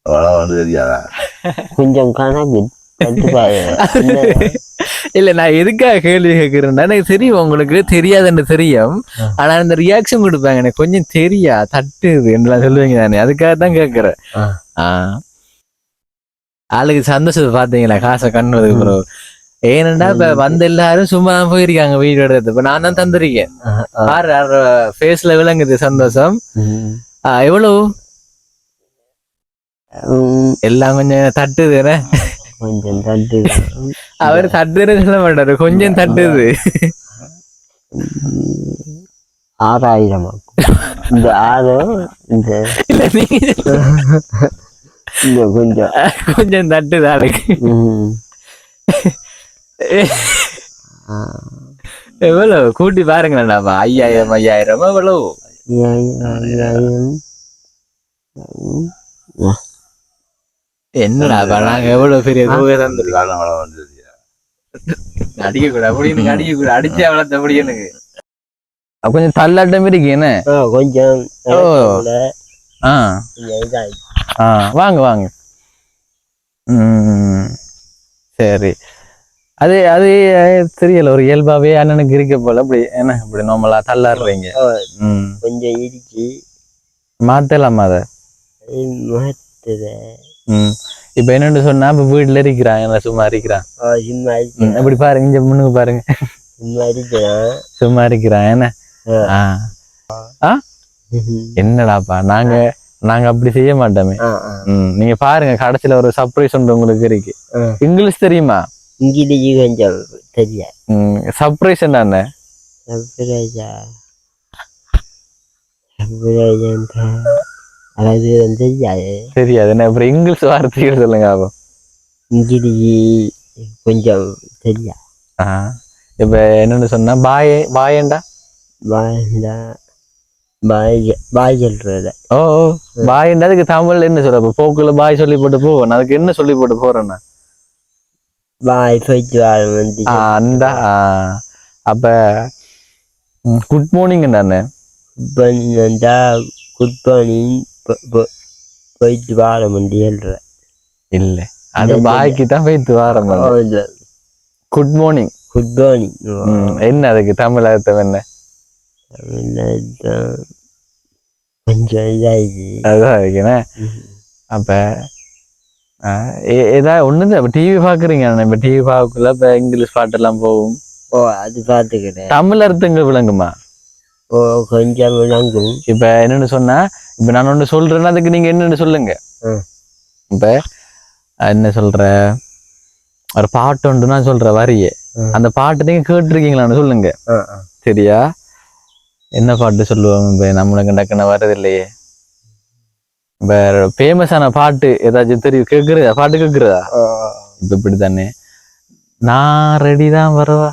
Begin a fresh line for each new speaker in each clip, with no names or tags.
அவ்வளவு வந்து தெரியாதா?
கொஞ்சம் கணக்கு
இல்ல நான் எதுக்காக கேள்வி கேட்கிறேன்னா எனக்கு தெரியும் உங்களுக்கு தெரியாதுன்னு தெரியும். ஆனா இந்த ரியாக்ஷன் கொடுப்பாங்க எனக்கு கொஞ்சம் தெரியா தட்டுது என்று சொல்லுவீங்க தானே, அதுக்காக தான் கேட்கிறேன். ஆளுக்கு சந்தோஷத்தை பாத்தீங்களா காசை கண்ணுறதுக்கு ப்ரோ. ஏனண்டா இப்ப வந்த எல்லாரும் சும்மா தான் போயிருக்காங்க வீடு எடுத்து. இப்ப நான் தான் தந்திருக்கேன். பாரு ஃபேஸ்ல விளங்குது சந்தோஷம். எவ்வளவு எல்லாம் கொஞ்சம் தட்டுது.
கொஞ்சம் தட்டுது.
அவரு தட்டுன்னு சொல்ல மாட்டாரு, கொஞ்சம் தட்டுது.
6000 இந்த 6 இந்த கொஞ்சம்
கொஞ்சம் தட்டுது ஆளுக்கு. எவ்வளவு கூட்டி பாருங்களா? 5000 எவ்வளவு? என்னடா நாங்க எவ்வளவு பெரிய அடிக்க கூட அப்படின்னு அடிக்க கூட அடிச்சா வளர்த்த அப்படி எனக்கு கொஞ்சம் தள்ளாட்டம் இருக்கு. என்ன
கொஞ்சம்
வாங்க வாங்க. சரி, அது அது தெரியல, ஒரு இயல்பாவே அண்ணனுக்கு இருக்க போல அப்படி என்ன இப்படி நார்மலா தள்ளாடுறீங்க.
கொஞ்சம் இடிச்சு
மாத்தலாமா அத? இப்ப என்னன்னு சொன்னா இப்ப வீட்டுல இருக்கிறான், சும்மா இருக்கிறான். அப்படி பாருங்க, இங்க முன்னுக்கு பாருங்க, சும்மா இருக்கிறான். என்ன என்னடாப்பா நாங்க நாங்க அப்படி செய்ய மாட்டோமே. நீங்க பாருங்க, கடைசியில ஒரு சர்ப்ரைஸ் ஒன்று உங்களுக்கு இருக்கு. இங்கிலீஷ் தெரியுமா?
இங்கிலீஷ் கொஞ்சம் தெரியா.
சர்ப்ரைஸ் என்ன?
அதாவது
தெரியாது. என்ன அப்புறம் இங்கிலீஷ் வார்த்தைகள் சொல்லுங்க. ஆகும்
இங்கிலீஷ் கொஞ்சம் தெரியா.
இப்ப என்னன்னு சொன்னா பாயண்டா
பாய் சொல்றத.
ஓ பாயண்டா அதுக்கு தமிழ்ல என்ன சொல்ற? போக்குல பாய் சொல்லி போட்டு போவேன், அதுக்கு என்ன சொல்லி போட்டு போறேன்னா
பாய் போயிட்டு வர
அந்த. அப்ப குட் மார்னிங் தானே?
குட் மார்னிங் போயிட்டு வார முடியல்ற
இல்ல, அது பாய்க்கு தான் போயிட்டு வாரம். Good morning.
குட் மார்னிங்
என்ன அதுக்கு தமிழ் அர்த்தம் என்ன?
கொஞ்சம் இதாகி
அதுதான் இருக்குண்ணே. அப்ப ஏதாவது ஒண்ணுதான். இப்ப டிவி பாக்குறீங்க, இப்ப டிவி பார்க்கல இப்ப இங்கிலீஷ் பாட்டு எல்லாம் போகும்.
அது பாத்துக்கிட்டேன்.
தமிழ் அர்த்தங்கள் விளங்குமா?
கொஞ்சம் விளங்கும்.
இப்ப என்னன்னு சொன்னா, இப்ப நான் ஒண்ணு சொல்றேன்னா அதுக்கு நீங்க என்னன்னு சொல்லுங்க. இப்ப என்ன சொல்ற, ஒரு பாட்டு ஒன்று நான் சொல்ற வரிய அந்த பாட்டு நீங்க கேட்டுருக்கீங்களான்னு சொல்லுங்க. சரியா? என்ன பாட்டு சொல்லுவாங்க? இப்ப நம்மளுக்கு டக்குன்னு வர்றது இல்லையே. இப்ப ஃபேமஸான பாட்டு ஏதாச்சும் தெரியும்? கேக்குறதா? பாட்டு கேக்குறதா? இப்ப இப்படித்தானே, நான் ரெடி தான் வரவா,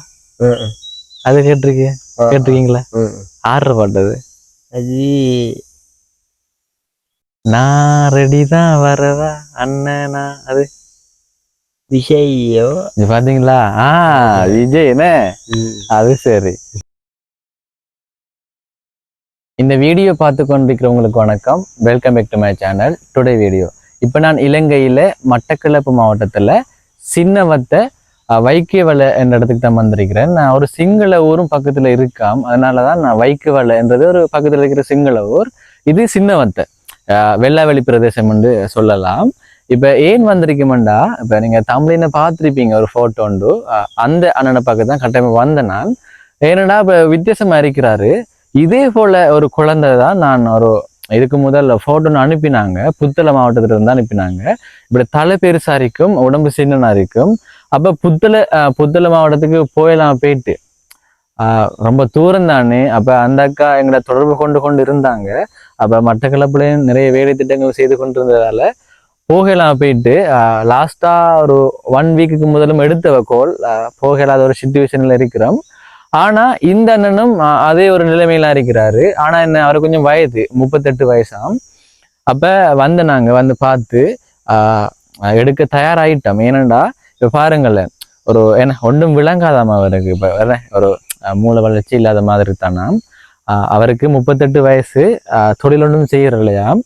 அது கேட்டிருக்கீங்களா? ஆடுற பாட்டு அது.
அது
நான் ரெடி தான் வரவா அண்ணனா, அது
விஜய்யோ
பாத்தீங்களா? விஜய் என்ன அது. சரி, இந்த வீடியோ பார்த்து கொண்டிருக்கிறவங்களுக்கு வணக்கம். Welcome back to my channel. Today video இப்போ நான் இலங்கையில மட்டக்களப்பு மாவட்டத்துல சின்னவத்தை வைக்கவலை என்ற இடத்துக்கு தான் வந்திருக்கிறேன். நான் ஒரு சிங்கள ஊரும் பக்கத்துல இருக்காம், அதனாலதான் நான் வைக்கவலை என்றது ஒரு பக்கத்துல இருக்கிற சிங்கள ஊர். இது சின்னவத்தை வெள்ளாவெளி பிரதேசம் என்று சொல்லலாம். இப்ப ஏன் வந்திருக்கோம்டா, இப்ப நீங்க தமிழின பார்த்திருப்பீங்க ஒரு போட்டோ உண்டு, அந்த அண்ணனை பார்க்க தான் கட்டாயமா வந்த நான். ஏன்னா இப்ப வித்தியாசமா இருக்கிறாரு. இதே போல ஒரு குழந்தை தான் நான் ஒரு இதுக்கு முதல்ல போட்டோன்னு அனுப்பினாங்க, புத்தளை மாவட்டத்துல இருந்து அனுப்பினாங்க. இப்படி தலை பெருசா இருக்கும், உடம்பு சின்னனா இருக்கும். அப்ப புத்தளை மாவட்டத்துக்கு போயிட்டு ரொம்ப தூரம் தானே. அப்ப அந்த அக்கா எங்களை தொடர்பு கொண்டு இருந்தாங்க. அப்ப மட்டக்களப்புலையும் நிறைய வேலை திட்டங்கள் செய்து கொண்டிருந்ததால போகலாம் போயிட்டு லாஸ்டா ஒரு 1 வீக்குக்கு முதலும் எடுத்த கோல் போகலாத ஒரு சிச்சுவேஷன்ல இருக்கிறோம். ஆனா இந்த அண்ணனும் அதே ஒரு நிலைமையில இருக்கிறாரு. ஆனா என்ன, அவரு கொஞ்சம் வயது 38 வயசாம். அப்ப நாங்க வந்து பார்த்து எடுக்க தயாராயிட்டோம். ஏனண்டா இப்ப பாருங்களேன், ஒரு என்ன ஒன்றும் விளங்காதாம அவருக்கு. இப்ப ஒரு மூளை வளர்ச்சி இல்லாத மாதிரி தானாம். அவருக்கு 38 வயசு, தொழில் ஒன்றும் செய்யற இல்லையாம்.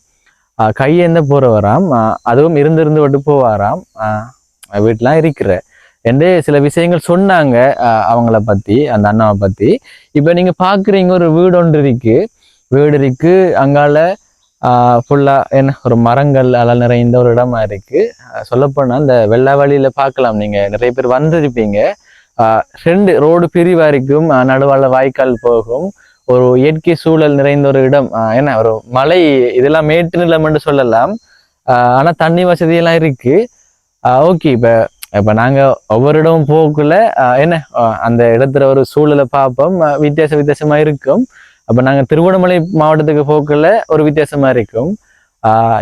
கையேந்த போறவராம். அதுவும் இருந்து விட்டு போவாராம். வீட்டுலாம் இருக்கிற என்று சில விஷயங்கள் சொன்னாங்க அவங்கள பத்தி, அந்த அண்ணாவை பத்தி. இப்ப நீங்க பாக்குறீங்க ஒரு வீடு ஒன்று இருக்கு. வீடு இருக்கு அங்கால ஃபுல்லா என்ன ஒரு மரங்கள் அல நிறைந்த ஒரு இடமா இருக்கு. சொல்லப்போனா இந்த வெள்ளை வழியில பார்க்கலாம், நீங்க நிறைய பேர் வந்திருப்பீங்க. 2 ரோடு பிரிவா இருக்கும், நடுவால வாய்க்கால் போகும். ஒரு இயற்கை சூழல் நிறைந்த ஒரு இடம். என்ன ஒரு மலை, இதெல்லாம் மேட்டு நிலம்னு சொல்லலாம். ஆனா தண்ணி வசதி எல்லாம் இருக்கு. ஓகே. இப்ப நாங்க ஒவ்வொரு இடமும் போக்குள்ள என்ன அந்த இடத்துல ஒரு சூழலை பார்ப்போம், வித்தியாசமா இருக்கும். அப்ப நாங்க திருவண்ணாமலை மாவட்டத்துக்கு போக்குள்ள ஒரு வித்தியாசமா இருக்கும்.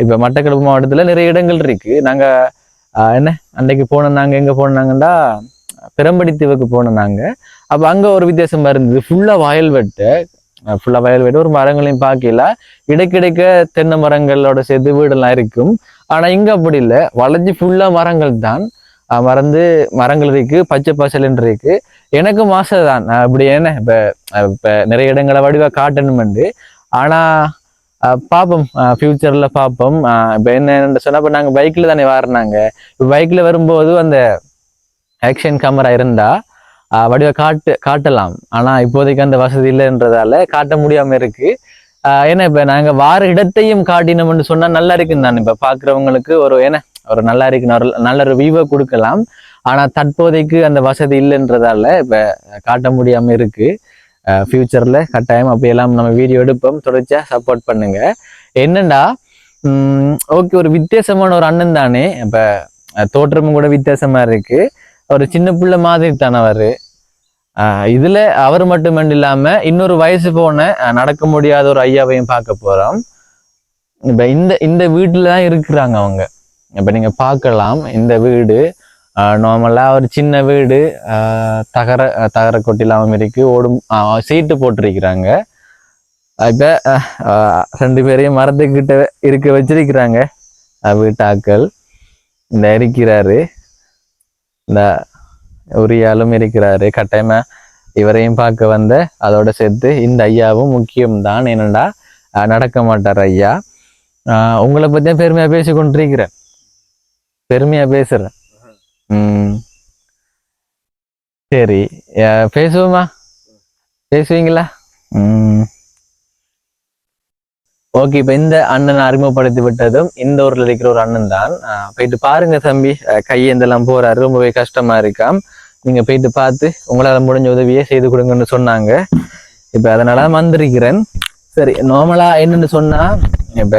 இப்ப மட்டக்களப்பு மாவட்டத்துல நிறைய இடங்கள் இருக்கு. நாங்க என்ன அன்றைக்கு போனோம், நாங்க எங்க போனாங்கன்னா பெரம்படி தீவுக்கு போனோம் நாங்க. அப்ப அங்க ஒரு வித்தியாசமா இருந்தது. ஃபுல்லா வயல்வெட்டு, ஒரு மரங்களையும் பார்க்கல. இடைக்கிடைக்க தென்னை மரங்களோட சேர்த்து வீடெல்லாம் இருக்கும். ஆனா இங்க அப்படி இல்லை, வளைஞ்சு ஃபுல்லா மரங்கள் தான். மரங்கள் இருக்கு, பச்சை பசலன் இருக்கு. எனக்கும் ஆசைதான் அப்படி. என்ன இப்ப நிறைய இடங்களை வடிவா காட்டணும்ண்டு. ஆனா பார்ப்போம், ஃபியூச்சர்ல பார்ப்போம். இப்ப என்ன சொன்னா, இப்ப நாங்க பைக்ல தானே வரனாங்க. இப்ப பைக்ல வரும்போது அந்த ஆக்ஷன் கேமரா இருந்தா வடிவா காட்டலாம். ஆனா இப்போதைக்கு அந்த வசதி இல்லைன்றதால காட்ட முடியாம இருக்கு. ஏன்னா இப்ப நாங்க வார இடத்தையும் காட்டினோம்னு சொன்னா நல்லா இருக்குன்னு தான் இப்ப பாக்குறவங்களுக்கு ஒரு நல்லா இருக்குன்னு ஒரு நல்ல ஒரு வியூவை கொடுக்கலாம். ஆனா தற்போதைக்கு அந்த வசதி இல்லைன்றதால இப்ப காட்ட முடியாம இருக்கு. ஃபியூச்சர்ல கட்டாயம் அப்படியெல்லாம் நம்ம வீடியோ எடுப்போம். தொடர்ச்சியா சப்போர்ட் பண்ணுங்க. என்னண்டா ஓகே, ஒரு வித்தியாசமான ஒரு அண்ணன் தானே. இப்ப தோற்றமும் கூட வித்தியாசமா இருக்கு. ஒரு சின்ன பிள்ளை மாதிரி தானே அவரு. இதுல அவர் மட்டும் இல்லாம இன்னொரு வயசு போன நடக்க முடியாத ஒரு ஐயாவையும் பார்க்க போறோம். இப்ப இந்த வீட்டுலதான் இருக்கிறாங்க அவங்க. இப்ப நீங்க பார்க்கலாம், இந்த வீடு நார்மலா ஒரு சின்ன வீடு, தகர கொட்டிலாம இருக்கு. ஓடும் சீட்டு போட்டிருக்கிறாங்க. இப்ப 2 பேரையும் மரத்துக்கிட்ட இருக்க வச்சிருக்கிறாங்க வீட்டாக்கள். இந்த இருக்கிறாரு, இந்த உரியாலும் இருக்கிறாரு. கட்டாயமா இவரையும் பார்க்க வந்த அதோட சேர்த்து இந்த ஐயாவும் முக்கியம்தான். என்னடா நடக்க மாட்டார் ஐயா. உங்களை பத்தியும் பெருமையா பேசி கொண்டிருக்கிறேன், பெருமையா பேசுறேன். சரி, பேசுவோமா? பேசுவீங்களா? ஓகே. இப்ப இந்த அண்ணனை அறிமுகப்படுத்தி விட்டதும் இந்த ஊர்ல இருக்கிற ஒரு அண்ணன் தான். போயிட்டு பாருங்க தம்பி, கையேந்தெல்லாம் போறாரு, ரொம்பவே கஷ்டமா இருக்காம். நீங்க போயிட்டு பார்த்து உங்களால முடிஞ்ச உதவியே செய்து கொடுங்கன்னு சொன்னாங்க. இப்ப அதனால வந்திருக்கிறேன். சரி, நார்மலா என்னன்னு சொன்னா, இப்ப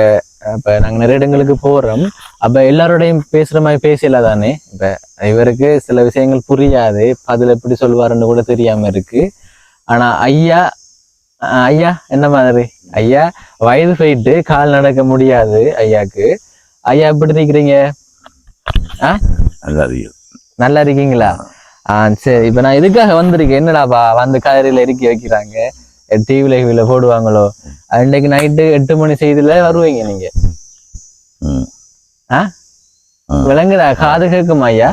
நாங்க நிறைய இடங்களுக்கு போறோம். அப்ப எல்லாரோடையும் பேசுற மாதிரி பேசல தானே. இப்ப இவருக்கு சில விஷயங்கள் புரியாது, அதுல எப்படி சொல்லுவாருன்னு கூட தெரியாம இருக்கு. ஆனா ஐயா என்ன மாதிரி ஐயா வயது போயிட்டு கால் நடக்க முடியாது ஐயாக்கு. ஐயா எப்படி இருக்கிறீங்க? நல்லா இருக்கீங்களா? சரி. இப்ப நான் இதுக்காக வந்திருக்கேன். என்னடாப்பா வந்து கலரில இறக்கி வைக்கிறாங்க, டிவில போடுவாங்களோ. அன்றைக்கு நைட்டு 8 மணி செய்தியில வருவீங்க நீங்க. விளங்குதா? காது கேட்கும் ஐயா.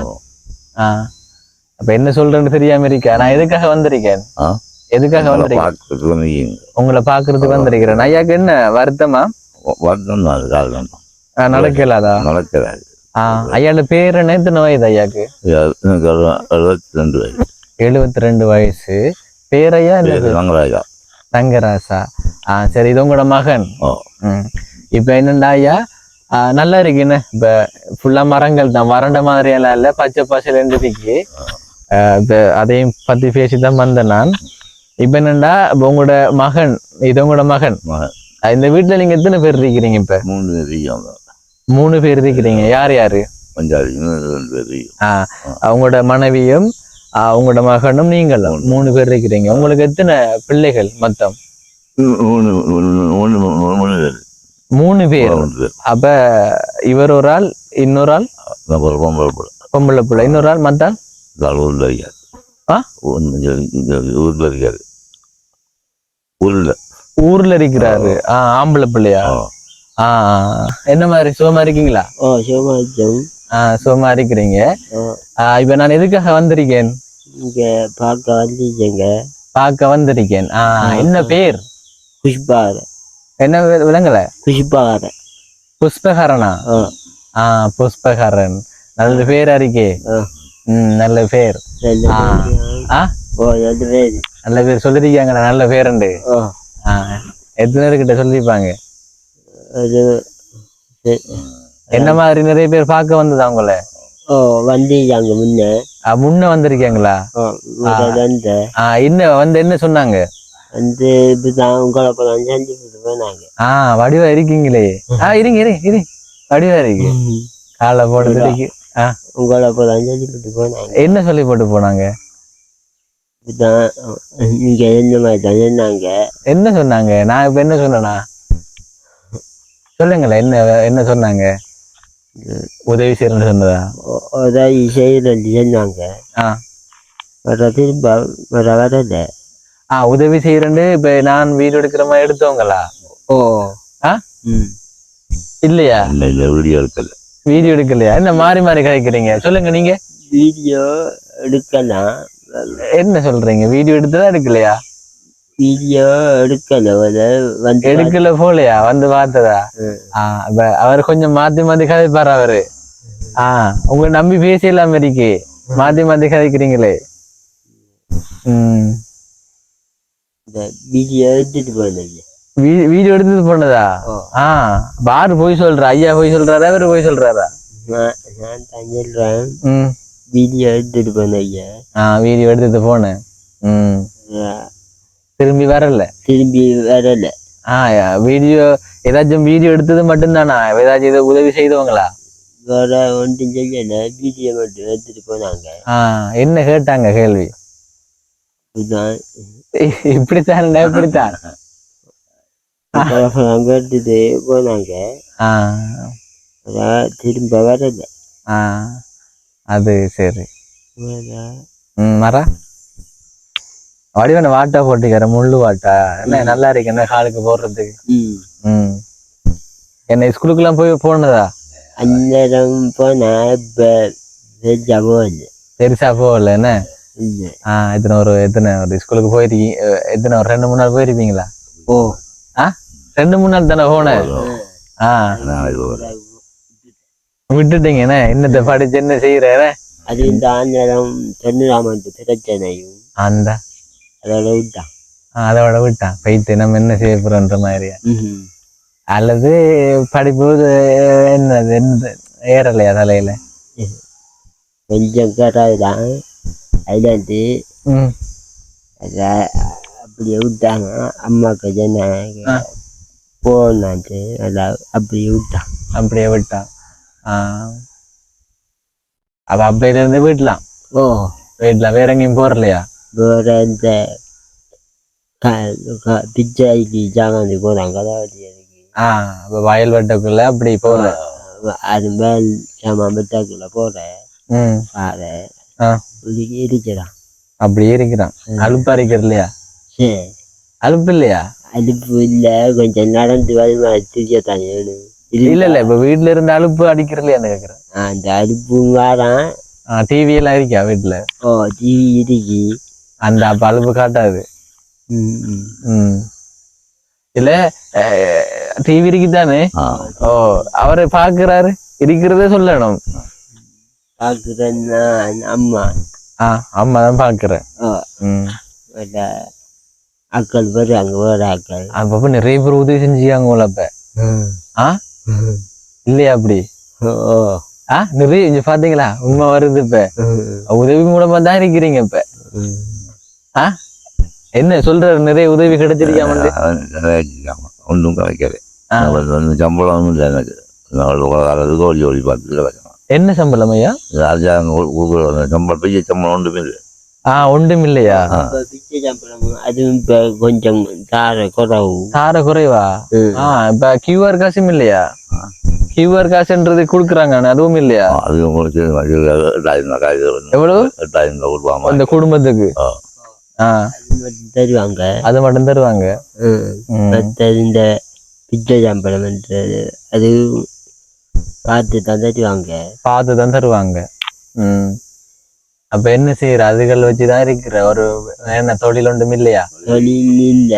அப்ப என்ன சொல்றேன்னு தெரியாம இருக்கா. நான் எதுக்காக வந்திருக்கேன்? எதுக்காக வந்திருக்கேன்? உங்களை பாக்குறதுக்கு வந்திருக்கிறேன். ஐயாக்கு என்ன வருத்தமா? நடக்கலாதா? நடக்கிறாரு. ஐயாட பேர் என்ன? எத்தனை வயது ஐயாக்கு? 72 வயசு. பேர் ஐயா தங்கராசா. சரி, இது உங்களோட மகன். இப்ப என்னண்டா ஐயா, நல்லா இருக்கு. என்ன இப்ப ஃபுல்லா மரங்கள் தான், வறண்ட மாதிரி எல்லாம் இல்ல, பச்சை பசையில இருந்துருக்கு. இப்ப அதையும் பத்தி பேசிதான் வந்தேன் நான். இப்ப என்னண்டா, உங்களோட மகன், இது உங்களோட மகன். இந்த வீட்டுல நீங்க எத்தனை பேர் இருக்கிறீங்க? இப்ப 3 பேர் இருக்கிறீங்க. யார் யாரு? அவங்களோட மனைவியும் உங்களோட மகனும் நீங்களும் 3 பேர் இருக்கிறீங்க. உங்களுக்கு எத்தனை பிள்ளைகள் மொத்தம்? 3 பேர். அப்ப இவர் ஒரு ஆள், இன்னொரு ஆள் பொம்பளை பிள்ளை, இன்னொரு ஆள் மத்தாள் ஊர்ல இருக்கிறாரு. ஆம்பளை பிள்ளையா? என்ன மாதிரி சுகமா இருக்கீங்களா? சுகமா இருக்கிறீங்க. இப்ப நான் எதுக்காக வந்திருக்கேன்? பார்க்க வந்திருக்கேன். என்ன பேர்?
புஷ்பாகரன்.
என்ன விளங்கல?
புஷ்பாகரன்.
புஷ்பகரனா புஷ்பகரன் நல்ல பேரா இருக்கே நல்ல பேர் நல்ல பேர் சொல்லிருக்காங்கடா நல்ல பேருண்டு எத்தனை பேர்கிட்ட சொல்லிருப்பாங்க என்ன மாதிரி நிறைய பேர் பார்க்க வந்ததா உங்களை
வந்திருக்காங்க
முன்ன வந்திருக்கீங்களா என்ன வந்து என்ன சொன்னாங்க
வந்து இப்படிதான் உங்களை சந்திச்சுட்டு போனாங்க
வடிவா இருக்கீங்களே இருங்க இருங்க இருங்க வடிவா இருக்கு காலை போட்டு
உங்களை சந்திச்சுட்டு போனாங்க
என்ன சொல்லி போட்டு போனாங்க
இப்படிதான் நீங்க என்ன மாதிரி தான் சொன்னாங்க
என்ன சொன்னாங்க நான் இப்ப என்ன சொன்னேனா சொல்லுங்களேன் என்ன என்ன சொன்னாங்க உதவி செய்யறேன்னு சொன்னதா
உதவி செய்யறது சொன்னாங்க திரும்ப வரல
உதவி செய்யறேன்னு இப்ப நான் வீடு எடுக்கிற மாதிரி எடுத்தவங்களா இல்லையா
வீடியோ எடுக்கல
வீடியோ எடுக்கலையா என்ன மாறி மாறி கதைக்கிறீங்க சொல்லுங்க நீங்க
வீடியோ எடுக்கலாம்
என்ன சொல்றீங்க வீடியோ எடுத்ததா எடுக்கலையா
வீடியோ எடுக்கல வந்து
எடுக்கல போலையா வந்து பார்த்ததா அவர் கொஞ்சம் மாத்தி மாத்தி கதைப்பாரு அவரு உங்க நம்பி பேசலாம் இருக்கு மாத்தி மாத்தி கதைக்கிறீங்களே
வீடியோ எடுத்துட்டு போனது
வீடியோ எடுத்துட்டு போனதா பாரு போய் சொல்ற ஐயா போய் சொல்றாரா அவரு போய் சொல்றாரா
நான் தான் சொல்றேன் வீடியோ எடுத்துட்டு போன ஐயா
வீடியோ எடுத்துட்டு போனேன் திரும்பி வரல வீடியோ ஏதாச்சும் வீடியோ எடுத்தது மட்டும்தானா ஏதாச்சும் இதை உதவி செய்தவங்களா
வேற ஒன்றும் செய்யல வீடியோ மட்டும் எடுத்துட்டு போனாங்க
என்ன கேட்டாங்க கேள்வி இப்படித்தான் இப்படித்தான்
எடுத்துட்டு போனாங்க திரும்ப வரல
அது சரி மர வடிவன வாட்டா போட்டுக்கிற முள்ளு வாட்டா என்ன நல்லா இருக்கு என்ன காலுக்கு போடுறதுக்கு என்ன ஸ்கூலுக்குலாம் போனதா
அந்நேரம் போனா
பெருசா போகல என்ன எத்தனை ஒரு ஸ்கூலுக்கு போயிருக்கீங்க எத்தனை ஒரு 2-3 நாள் போயிருப்பீங்களா 2-3 நாள் தானே போனேன் விட்டுட்டீங்க என்ன என்னத்தை படிச்சு என்ன செய்யற
அது இந்த ஆந்திரம் தென்னிராமன் பிரச்சனையும்
அந்த அதோட விட்டான் போயிட்டு நம்ம என்ன செய்ய போறோன்ற மாதிரியா அல்லது படிப்போது என்னது என்ன ஏறலையா தலையில
கொஞ்சம் கேட்டாதான் அதுல வந்து அப்படியே விட்டாங்க அம்மாக்கு சொன்னாங்க போனாச்சு அப்படியே
விட்டான் அப்ப அப்பையில இருந்து வீட்டலாம் வேற எங்கேயும் போறலையா
வேற இந்த பிச்சாய்க்கு ஜாமான் போறாங்க
வயல் வெட்டக்குள்ள அப்படி போற
அது மேல் ஜாமான் வெட்டாக்குள்ள போறேன் இருக்கிறான்
அப்படியே இருக்கிறான் அலுப்பு அரைக்கிற இல்லையா அலுப்பு இல்லையா
அலுப்பு இல்ல கொஞ்சம் நடந்து தெரியத்தான்
இல்ல இப்ப வீட்டுல இருந்து அலுப்பு அடிக்கிறலையா கேக்குறேன்
அந்த அலுப்பு வாரான்
டிவி எல்லாம் இருக்கா வீட்டுல
டிவி இருக்கு
அந்த அப்ப அலுப்பு காட்டாது இல்ல டிவி இருக்குதானே அவரை பாக்குறாரு இருக்கிறதே சொல்லணும்
பாக்குறேன்னா அம்மா
தான் பாக்குறேன்
ஆக்கள் வருவாங்க வேற ஆக்கள்
அப்ப நிறைய பேர் உதவி செஞ்சுக்காங்க அப்ப இல்லையா அப்படி நிறைய இங்க பாத்தீங்களா உண்மை வருது இப்ப உதவி மூலமா தான் இருக்கிறீங்க இப்ப என்ன சொல்ற நிறைய உதவி கிடைச்சிருக்காம
ஒன்றும் கிடைக்கல சம்பளம் ஒன்றும் இல்லை எனக்கு ஓடி பார்த்து
என்ன சம்பளம் ஐயா
சம்பளம் பெரிய சம்பளம் ஒன்றும் இல்லை
ஒன்றும் இல்லையா
அதுவும் இப்ப கொஞ்சம்
தார குறைவா இப்ப கியூஆர் காசும் இல்லையா கியூஆர் காசுன்றது குடுக்குறாங்க அதுவும் இல்லையா
அது உங்களுக்கு
எவ்வளவு
8000 ரூபாய்
அந்த குடும்பத்துக்கு
தருவாங்க
அது மட்டும் தருவாங்க
இந்த பிச்சை சம்பளம் அது பார்த்து தான் தருவாங்க
அப்ப என்ன செய்யற அதுகள் வச்சுதான் இருக்கிற ஒரு என்ன தொழில் ஒன்றும் இல்லையா
தொழில் இல்ல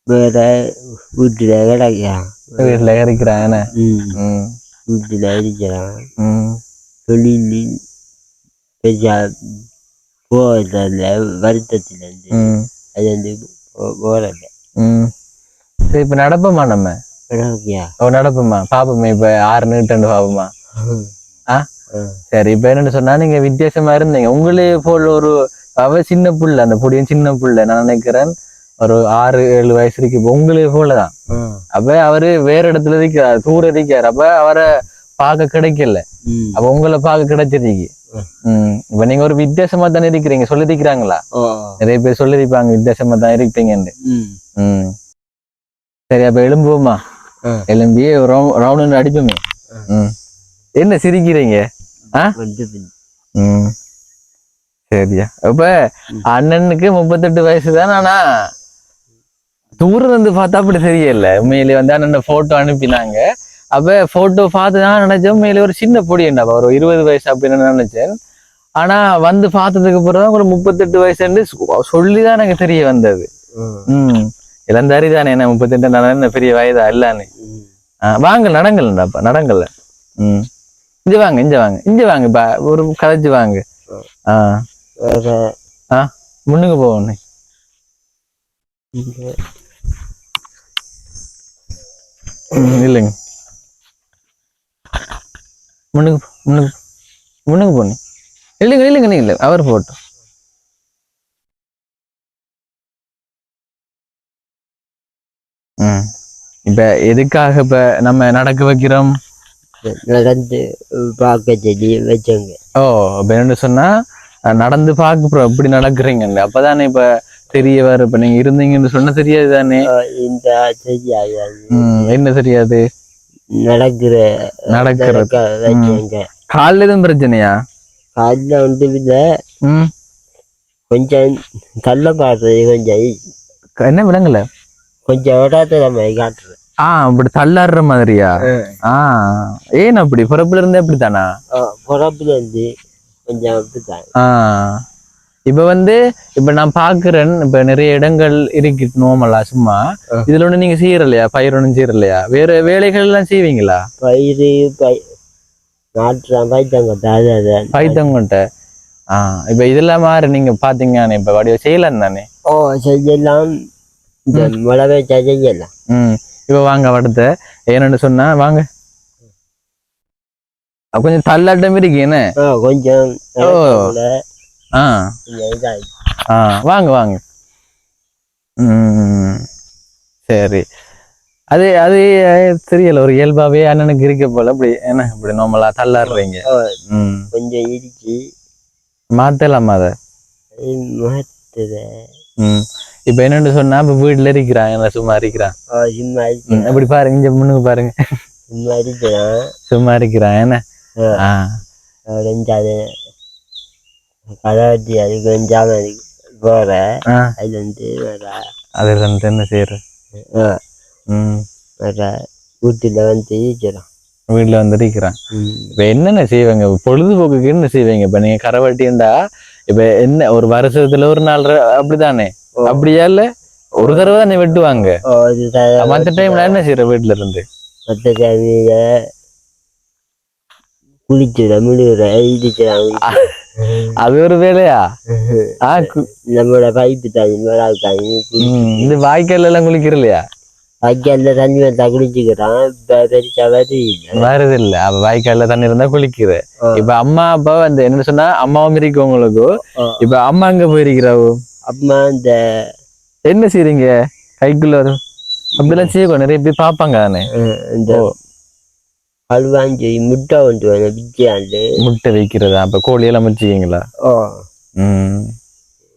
வேற வீட்டுல கிடக்கிறான்.
வீட்டுல இருக்கிறான் என்ன?
வீட்டுல இருக்கிறான்.
ம்
தொழில் போவதில்ல, வருத்தத்துல இருந்து அது வந்து போறல.
சரி, இப்ப நடப்போமா நம்ம? நடப்போமா? பாப்போமே, இப்ப 6 நீட்டு பாப்போமா? சரி, இப்ப என்னன்னு சொன்னா, நீங்க வித்தியாசமா இருந்தீங்க. உங்களே போல ஒரு சின்ன புள்ள, அந்த பொடியும் சின்ன புள்ள, நான் நினைக்கிறேன் ஒரு 6-7 வயசு இருக்கு. இப்ப உங்களே போலதான். அப்ப அவரு வேற இடத்துல இருக்காரு, தூர இருக்காரு. அப்ப அவரை பார்க்க கிடைக்கல. அப்ப உங்களை பார்க்க கிடைச்சிருக்கு. இப்ப நீங்க ஒரு வித்தியாசமா தானே இருக்கிறீங்க, சொல்லிருக்கிறாங்களா? நிறைய பேர் சொல்லிருப்பாங்க வித்தியாசமா தான் இருப்பீங்கன்னு. சரி, அப்ப எழும்புவோமா? எழும்பி ரவுண்ட் அடிப்போமே. என்ன சிரிக்கிறீங்க? சரியா? அப்ப அண்ணனுக்கு 38 வயசு தான். ஆனா தூரம் வந்து பார்த்தா அப்படி தெரியல. உண்மையிலே வந்து அண்ணன் போட்டோ அனுப்பினாங்க. அப்ப போட்டோ பார்த்துதான் நினைச்சேன் உண்மையிலே ஒரு சின்ன பொடி என்ன, ஒரு 20 வயசு அப்படின்னு நினைச்சேன். ஆனா வந்து பார்த்ததுக்கு பிறகுதான் ஒரு 38 வயசுன்னு சொல்லிதான் எனக்கு தெரிய வந்தது. இளந்தாரி தானே, என்ன 38 பெரிய வயதா இல்லான்னு. வாங்க, நடங்கள்டாப்பா, நடங்கல்ல. இங்க வாங்க, இங்க வாங்க, இங்க வாங்க, ஒரு கதைச்சு வாங்க. முன்னுக்கு போகணும். இல்லைங்க, முன்னுக்கு முன்னுக்கு முன்னுக்கு போனேன். இல்லைங்க இல்லைங்க, நீ இல்லை, அவர் போட்டோம். இப்ப எதுக்காக இப்ப நம்ம நடக்க வைக்கிறோம்?
நடந்து பார்க்க சொல்லி வச்சோங்க.
இப்ப என்ன சொன்னா, நடந்து பார்க்க எப்படி நடக்கிறீங்க அப்பதானே இப்ப தெரியவாரு. இப்ப நீங்க இருந்தீங்கன்னு சொன்ன தெரியாது தானே?
இந்த தெரியாது.
என்ன தெரியாது?
நடக்கிற
காலில் எதுவும் பிரச்சனையா?
காலில் வந்து இல்ல, கொஞ்சம் தள்ள பாடுறது, கொஞ்சம்
என்ன விலங்குல
கொஞ்சம் விடாத மாதிரி காட்டுறது.
அப்படி தள்ளாடுற மாதிரியா? ஏன் அப்படி? பிறப்புல இருந்தே அப்படித்தானா?
பிறப்புல இருந்து கொஞ்சம் அப்படித்தான்.
இப்ப வந்து இப்ப நான் பாக்குறேன், இப்ப நிறைய இடங்கள் இருக்கு நோமலா சும்மா. இதுல ஒண்ணு நீங்க செய்யறலையா? பயிர் ஒண்ணும் செய்யறலையா? வேற வேலைகள் எல்லாம் செய்வீங்களா? பைத்தங்கொட்ட. இப்ப இதெல்லாம் மாறு நீங்க பாத்தீங்கன்னா இப்ப வடிவ செய்யலாம் தானே?
செய்யலாம், மிளகா செய்யலாம்.
இப்ப வாங்க அடுத்த என்னன்னு சொன்னா வாங்க. கொஞ்சம் தள்ளாட்டம் இருக்கு என்ன?
கொஞ்சம்
வாங்க வாங்க. சரி, அது அது தெரியல, ஒரு இயல்பாவே அண்ணனுக்கு இருக்க போல. அப்படி என்ன இப்படி நார்மலா தள்ளாடுறீங்க?
கொஞ்சம் இருக்கு,
மாத்தலாமா அதை? இப்ப என்னன்னு சொன்னா, இப்ப வீட்டுல இருக்கிறான், சும்மா இருக்கிறான். எப்படி பாருங்க, இங்க முன்னுக்கு பாருங்க, சும்மா இருக்கிறான் என்ன?
கலவட்டி அது கொஞ்சம் போற அது வந்து
அதுல இருந்து என்ன செய்யற?
வீட்டுல வந்து இருக்கிறான்.
வீட்டுல வந்து இருக்கிறான். இப்ப என்னென்ன செய்வாங்க பொழுதுபோக்குக்கு? என்ன செய்வீங்க இப்ப நீங்க கரவட்டிண்டா? இப்ப என்ன ஒரு வருஷத்துல ஒரு நாள் அப்படித்தானே? அப்படியா? இல்ல ஒரு தடவை தானே வெட்டுவாங்க. மற்ற டைம்ல என்ன செய்யற வீட்டுல இருந்து?
மற்ற டைம்ல குளிச்சுட முழுகிற
அது ஒரு வேலையா?
நம்மளோட பைப்பு தண்ணி
இந்த வாய்க்கால் எல்லாம் குளிக்கிறலையா?
வாய்க்கால்ல தண்ணி வந்தா குளிச்சுக்கிறான், பெருசா வருது
இல்ல. அப்ப வாய்க்கால்ல தண்ணி இருந்தா குளிக்கிற. இப்ப அம்மா அப்பா வந்து என்ன சொன்னா, அம்மாவும் இருக்கு உங்களுக்கு. இப்ப அம்மா அங்க போயிருக்கிறாவோ? அம்மா இந்த என்ன செய்றீங்க கைக்குள்ள அப்படிலாம் செய்யணும், நிறைய பேர் பாப்பாங்க தானே. இந்த அல்வாஞ்சி முட்டை கொண்டு வந்து விற்காண்டு முட்டை வைக்கிறதா? அப்ப கோழியெல்லாம் வச்சுக்கீங்களா?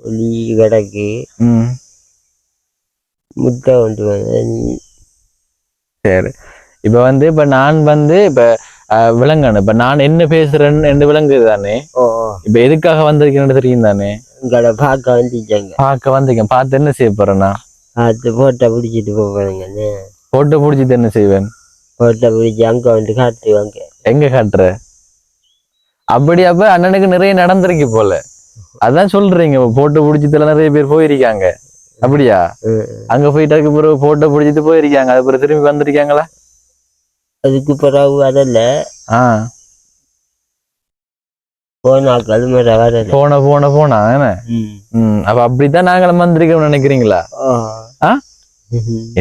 கோழி கிடக்கு, முட்டை கொண்டு வந்து. சரி, இப்ப வந்து இப்ப நான் வந்து இப்ப விலங்கணும். இப்ப நான் என்ன பேசுறேன்னு என்ன விலங்குது தானே? இப்ப எதுக்காக வந்திருக்கேன்னு தெரியும் தானே? உங்களை பார்க்க வந்துருக்காங்க. பார்க்க வந்தீங்க, பார்த்து என்ன செய்ய போறேன்னா? அது போட்டோ பிடிச்சிட்டு போறேங்க. போட்டோ பிடிச்சிட்டு என்ன செய்வேன்? போட்டோ பிடிச்சி அங்க வந்து காட்டுவாங்க. எங்க காட்டுற? அப்படி அப்ப அண்ணனுக்கு நிறைய நடந்திருக்கு போல, அதான் சொல்றீங்க. போட்டோ பிடிச்சதுல நிறைய பேர் போயிருக்காங்க. அப்படியா? அங்க போயிட்டு அதுக்கு பிறகு போட்டோ பிடிச்சிட்டு போயிருக்காங்க, அது பிறகு திரும்பி வந்திருக்காங்களா?
அதுக்கு பிறகு வரல. போனாக்கள் வரல.
போனா என்ன? அப்ப அப்படித்தான் நாங்களும் வந்திருக்கோம்னு நினைக்கிறீங்களா?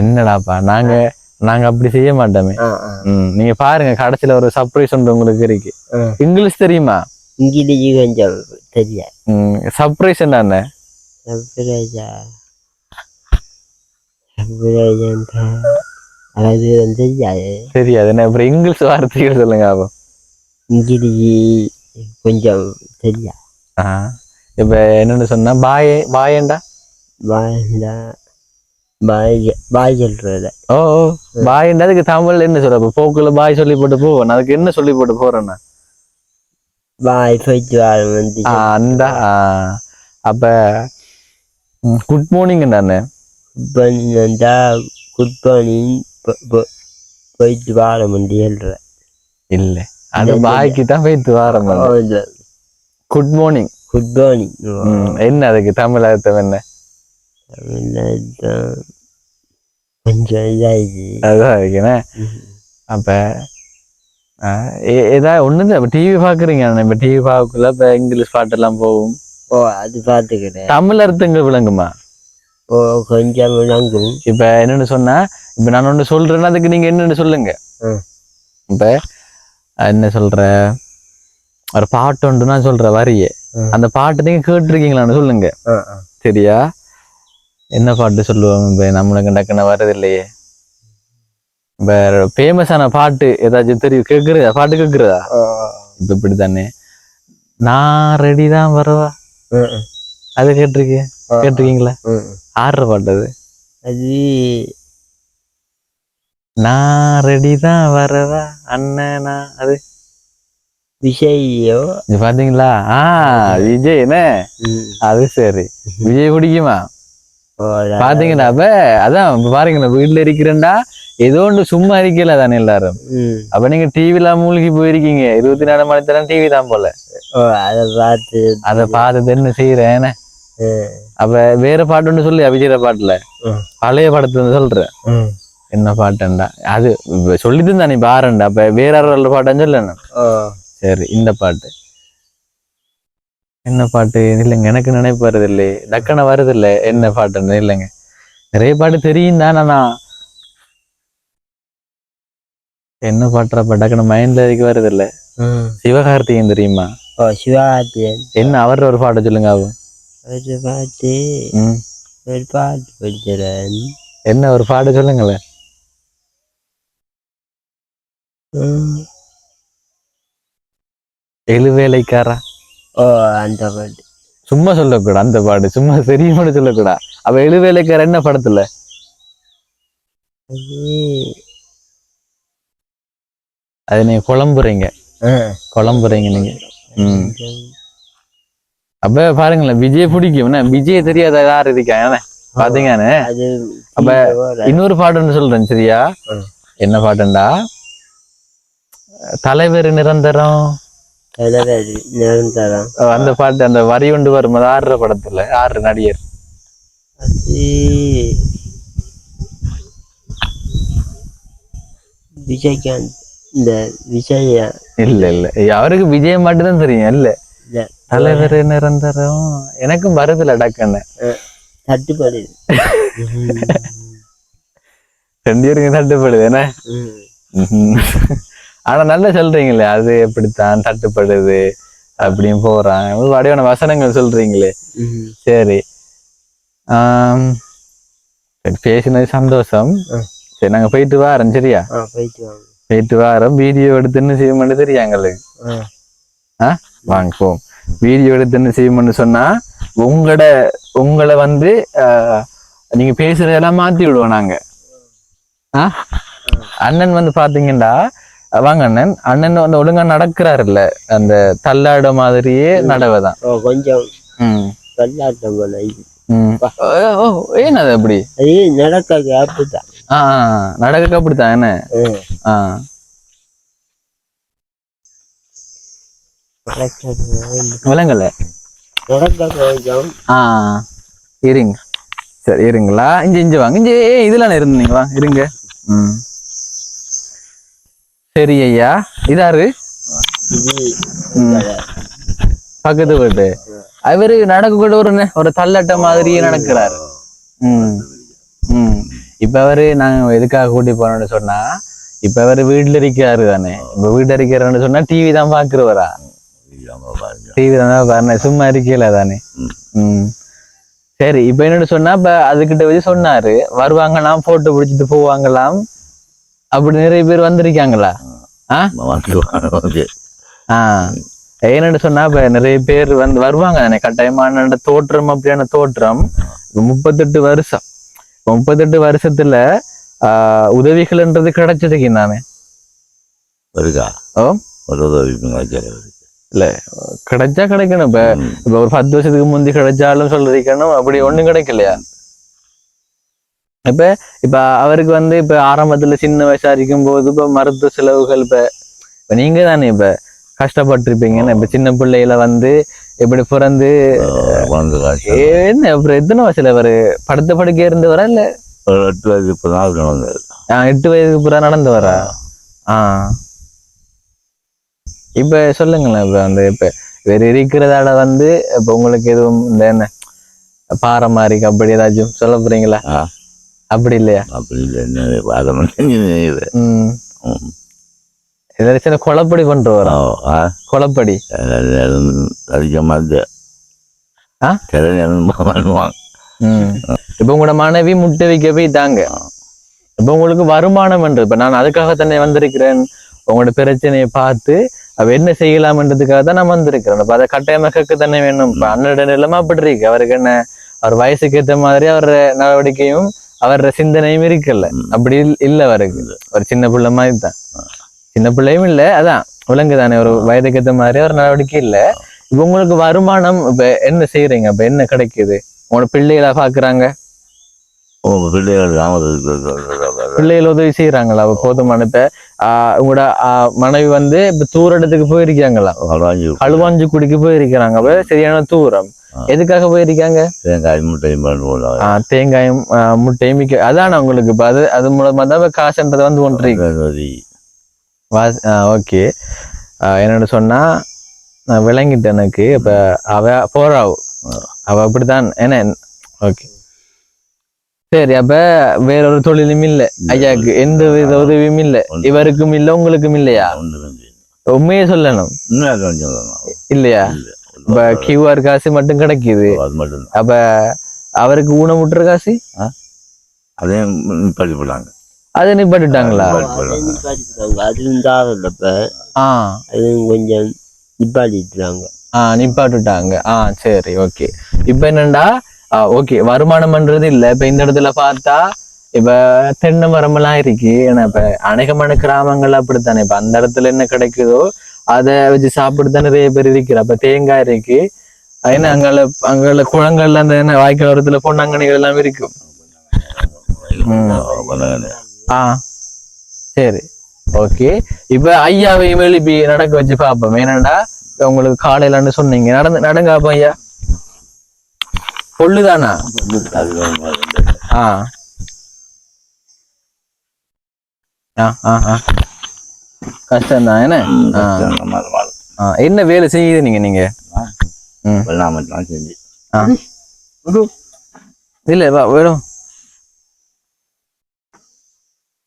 என்னடாப்பா நாங்க அப்படி செய்ய மாட்டோமே. நீங்க பாருங்க, கடைசியில ஒரு சர்ப்ரைஸ் உண்டு உங்களுக்கு இருக்கு. இங்கிலீஷ் தெரியுமா?
இங்கிலீஷ் கொஞ்சம் தெரியாது.
சர்ப்ரைஸ் என்ன? தெரியாது என்ன? அப்புறம் இங்கிலீஷ் வார்த்தைகள் சொல்லுங்க. அப்போ
இங்கிலீஷ் கொஞ்சம் தெரியாது.
இப்ப என்னன்னு சொன்னா பாயண்டா
பாய் சொல்றத.
பாயண்டா அதுக்கு தமிழ்ல என்ன சொல்ற? போக்குல பாய் சொல்லி போட்டு போவேன், அதுக்கு என்ன சொல்லி போட்டு போறேன்னா
பாய் போயிட்டு வர.
அந்த அப்ப குட் மார்னிங் தானே?
குட் மார்னிங் போயிட்டு வார முடியல.
இல்ல, அது பாய்க்கு தான் போயிட்டு வார. Good morning.
குட் மார்னிங்
என்ன அதுக்கு தமிழ் அர்த்தம் என்ன?
கொஞ்சம் இதாயிடுச்சு.
அதுதான் இருக்குண்ணே. அப்ப ஏதாவது ஒண்ணுதான். இப்ப டிவி பாக்குறீங்க, இப்ப டிவி பார்க்கல, இப்ப இங்கிலீஷ் பாட்டு எல்லாம் போகும்.
அது பாத்துக்கிறேன்.
தமிழ் அர்த்தங்கள் விளங்குமா?
கொஞ்சம் விளங்கும்.
இப்ப என்னன்னு சொன்னா, இப்ப நான் ஒண்ணு சொல்றேன்னா அதுக்கு நீங்க என்னன்னு சொல்லுங்க. இப்ப என்ன சொல்ற, ஒரு பாட்டு ஒன்று நான் சொல்ற வரிய, அந்த பாட்டு நீங்க கேட்டிருக்கீங்களான்னு சொல்லுங்க. சரியா? என்ன பாட்டு சொல்லுவாங்க? இப்ப நம்மளுக்கு டக்குன்னு வர்றது இல்லையே. இப்ப ஃபேமஸான பாட்டு ஏதாச்சும் தெரியும்? கேக்குறதா? பாட்டு கேக்குறதா? இப்ப இப்படித்தானே, நான் ரெடி தான் வரவா, அது கேட்டிருக்கீங்களா? ஆடுற பாட்டு அது. நான் ரெடி தான் வரவா அண்ணனா, அது
விஜய்யோ?
பாத்தீங்களா? விஜய் என்ன? அது சரி, விஜய் பிடிக்குமா? பாத்தீங்கன்னா அப்ப அதான் பாருங்க, வீட்டுல இருக்கிறேன்டா ஏதோ ஒன்று சும்மா இருக்கல தானே எல்லாரும். அப்ப நீங்க டிவில மூழ்கி போயிருக்கீங்க, 24 மணி நேரம் டிவி தான் போல. அதை பார்த்து என்ன செய்யறேன். அப்ப வேற பாட்டு ஒன்று சொல்லி, விஜய் பாட்டுல பழைய படத்துல சொல்ற என்ன பாட்டுண்டா, அது சொல்லிட்டு தானே பாருண்டா. அப்ப வேற பாட்டுன்னு சொல்லணும். சரி, இந்த பாட்டு என்ன பாட்டு? இல்லைங்க, எனக்கு நினைப்பு வருது இல்லையே, டக்குன வருது இல்லை என்ன பாட்டுன்னு. இல்லைங்க, நிறைய பாட்டு தெரியும் தான், நான் என்ன பாட்டுறப்ப டக்குனு மைண்ட்ல இருக்கு வருது இல்லை. சிவகார்த்திகேயன் தெரியுமா?
சிவகார்த்திகேயன்.
என்ன அவரோட ஒரு பாட்டு சொல்லுங்க. ஆகும்
பாட்டு ஒரு பாட்டு படிக்கிறேன்.
என்ன ஒரு பாட்டு சொல்லுங்களேன். எழுவேலைக்காரா?
அந்த பாட்டு
சும்மா சொல்லக்கூடா, அந்த பாட்டு சும்மா தெரியுமான்னு சொல்லக்கூடா. அப்ப எழுவேலைக்கார என்ன படத்துல? அது நீங்க குழம்புறீங்க நீங்க. அப்ப பாருங்களேன், விஜய் பிடிக்கும். விஜய் தெரியாத யாரு இருக்கா பாத்தீங்கன்னு. அப்ப இன்னொரு பாட்டுன்னு சொல்றேன், சரியா? என்ன பாட்டுண்டா, தலைவர் நிரந்தரம். அந்த பாட்டு, அந்த வரி ஒன்று வரும், அது ஆடுற படத்துல ஆடுற நடிகர்.
விஜயகாந்த். இந்த விஜயா?
இல்ல இல்ல, அவருக்கு விஜய் மட்டும்தான் தெரியும். இல்ல, தலைவர் நிரந்தரம் எனக்கும் வருதுல டக்குன்னு.
தட்டுப்படுது.
2 பேருக்கு தட்டுப்படுது என்ன? ஆனா நல்லா சொல்றீங்களே, அது எப்படித்தான் தட்டுப்படுது அப்படின்னு போறான். வடிவான வசனங்கள் சொல்றீங்களே. சரி, பேசினது சந்தோஷம். சரி, நாங்க போயிட்டு வாரோம். சரியா? போயிட்டு வாரோம். வீடியோ எடுத்து என்ன செய்யணும்னு தெரியாங்களுக்கு. வாங்க போ. வீடியோ எடுத்து என்ன செய்யணும்னு சொன்னா, உங்களை வந்து நீங்க பேசுறதெல்லாம் மாத்தி விடுவோம் நாங்க. அண்ணன் வந்து பாத்தீங்கன்னா, வாங்க அண்ணன். அண்ணன் வந்து ஒழுங்கா நடக்கிறாருல்ல, அந்த தள்ளாட மாதிரியே நடவைதான்.
கொஞ்சம் தள்ளாட்டம் போல.
ஏன் அது அப்படி
நடக்க அப்படித்தான்.
நடக்க அப்படித்தான் என்ன? விலங்கல்ல
நடக்க கொஞ்சம்
இருங்க. சரி இருங்களா இஞ்சி வாங்க இஞ்சி இதெல்லாம் இருந்தீங்க வாங்க இருங்க. சரி ஐயா இதாரு பக்கத்து வீட்டு அவரு நடக்க கூட ஒரு தள்ளட்ட மாதிரியே நடக்கிறாரு. இப்ப அவரு நாங்க எதுக்காக கூட்டி போனோம்னு சொன்னா இப்ப அவரு வீட்டுல இருக்கிறாரு தானே. இப்ப வீட்டுல இருக்கிறாருன்னு சொன்னா டிவி தான் பாக்குறவரா? டிவி தான் பாருங்க சும்மா இருக்கல தானே. சரி இப்ப என்னன்னு சொன்னா இப்ப அதுகிட்ட வச்சு சொன்னாரு வருவாங்களாம் போட்டோ பிடிச்சிட்டு போவாங்களாம் அப்படி நிறைய பேர் வந்திருக்காங்களா? என்னன்னு சொன்னா இப்ப நிறைய பேர் வருவாங்க தானே கட்டாயமான தோற்றம் அப்படியான தோற்றம். 38 வருஷம் 38 வருஷத்துல உதவிகள்ன்றது கிடைச்சதுக்கு நானே இல்ல கிடைச்சா கிடைக்கணும். இப்ப ஒரு 10 வருஷத்துக்கு முந்தி கிடைச்சாலும் சொல்லிருக்கணும் அப்படி ஒண்ணும் கிடைக்கலையா? இப்ப அவருக்கு இப்ப ஆரம்பத்துல சின்ன வயசா இருக்கும் போது இப்ப மருத்துவ செலவுகள் இப்ப நீங்க தானே இப்ப கஷ்டப்பட்டிருப்பீங்கன்னு. இப்ப சின்ன பிள்ளையில எப்படி பிறந்து என்ன அப்புறம் எத்தனை வயசுல அவரு படுத்த படுக்க இருந்தவரா இல்ல
8 வயதுக்கு நடந்தது?
8 வயதுக்கு பிறகு நடந்தவரா? இப்ப சொல்லுங்களேன் இப்ப வேற இருக்கிறதால இப்ப உங்களுக்கு எதுவும் இந்த என்ன பாறை மாதிரி அப்படி ஏதாச்சும் சொல்ல போறீங்களா? அப்படி இல்லையா?
அப்படி இல்லை.
ஏதாச்சும் கொலப்படி பண்றவரா? கொலப்படி இப்ப உங்களோட மனைவி முட்டை வைக்க போயிட்டாங்க. இப்ப உங்களுக்கு வருமானம் என்று இப்ப நான் அதுக்காக தானே வந்திருக்கிறேன். உங்களோட பிரச்சனையை பார்த்து அவ என்ன செய்யலாம்ன்றதுக்காக தான் நான் வந்திருக்கிறேன். அப்ப அதை கட்டாயமாக தானே வேணும். இப்ப அண்ணோட நிலைமை அப்படி இருக்கு. அவருக்கு என்ன அவர் வயசுக்கு ஏற்ற மாதிரி அவர நடவடிக்கையும் அவர சிந்தனையும் இருக்குல்ல. அப்படி இல்ல அவருக்கு ஒரு சின்ன பிள்ளை மாதிரி தான். சின்ன பிள்ளையும் இல்ல அதான் விலங்கு தானே ஒரு வயதுக்கு ஏற்ற மாதிரி அவர் நடவடிக்கை இல்ல. இப்ப உங்களுக்கு வருமானம் இப்ப என்ன செய்யறீங்க? இப்ப என்ன கிடைக்குது? உங்களோட பிள்ளைகளா பாக்குறாங்க? பிள்ளைகள் உதவி செய்யறாங்களா? போதுமான இப்ப உங்களோட மனைவி இப்ப தூர இடத்துக்கு போயிருக்காங்களா? களுவாஞ்சி குடிக்கு போயிருக்கிறாங்க. அப்ப சரியான தூரம் எதுக்காக போயிருக்காங்க? தேங்காயும் முட்டையும் மிக்க அதான உங்களுக்கு இப்ப அது மூலமா தான் காசுன்றது ஒன்று. ஓகே என்னோட சொன்னா நான் விளங்கிட்டேன் எனக்கு. இப்ப அவ போறாவு அவ அப்படித்தான் என்ன. ஓகே சரி அப்ப வேறொரு தொழிலும் இல்ல ஐயாக்கு எந்த வித உதவியும் இல்ல இவருக்கும் இல்ல உங்களுக்கும் இல்லையா? உண்மையே சொல்லணும் இல்லையா? இப்ப QR காசு மட்டும் கிடைக்குது. அப்ப அவருக்கு ஊனமுட்டுற காசு அதை நிப்பாட்டிட்டாங்களா?
கொஞ்சம் நிப்பாட்டிட்டாங்க.
நிப்பாட்டுட்டாங்க. சரி ஓகே. இப்ப என்னண்டா ஓகே வருமானம்ன்றது இல்ல. இப்ப இந்த இடத்துல பார்த்தா இப்ப தென்னை மரம் எல்லாம் இருக்கு. ஏன்னா இப்ப அநேகமான கிராமங்கள் அப்படித்தானே. இப்ப அந்த இடத்துல என்ன கிடைக்குதோ அதை வச்சு சாப்பிட்டுதான் நிறைய பேர் இருக்கிற. அப்ப தேங்காய் இருக்கு. ஏன்னா அங்கால குளங்கள்ல அந்த என்ன வாய்க்கால் ஓரத்துல பொன்னாங்கண்ணிகள் எல்லாம் இருக்கும். சரி ஓகே. இப்ப ஐயாவையும் எழுப்பி நடக்க வச்சு பார்ப்போம். ஏன்னாண்டா உங்களுக்கு காலையிலான்னு சொன்னீங்க நடங்க பார்ப்போம். ஐயா பொல்லுதானா? கஷ்டம்தான். என்ன வேலை செய்யுது நீங்க? இல்ல வேணும்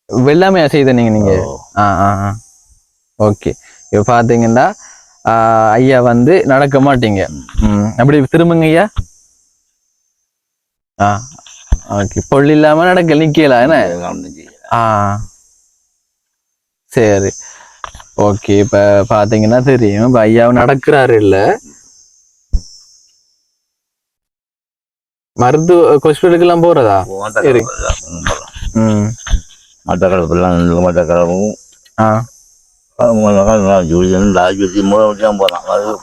வெள்ளாமையா செய்த நீங்க? ஓகே. இப்ப பாத்தீங்கன்னா ஐயா நடக்க மாட்டீங்க. அப்படி திரும்புங்க ஐயா. ஓகே பொல் இல்லாம நடக்க நிக்கலாம் என்ன? சரி ஓகே. இப்ப பாத்தீங்கன்னா தெரியும் இப்ப ஐயா நடக்கிறாரு இல்ல. மருத்துவ ஹாஸ்பிட்டலுக்கு எல்லாம் போறதா? சரி
மட்டக்களப்புலாம் மட்டக்களப்பும்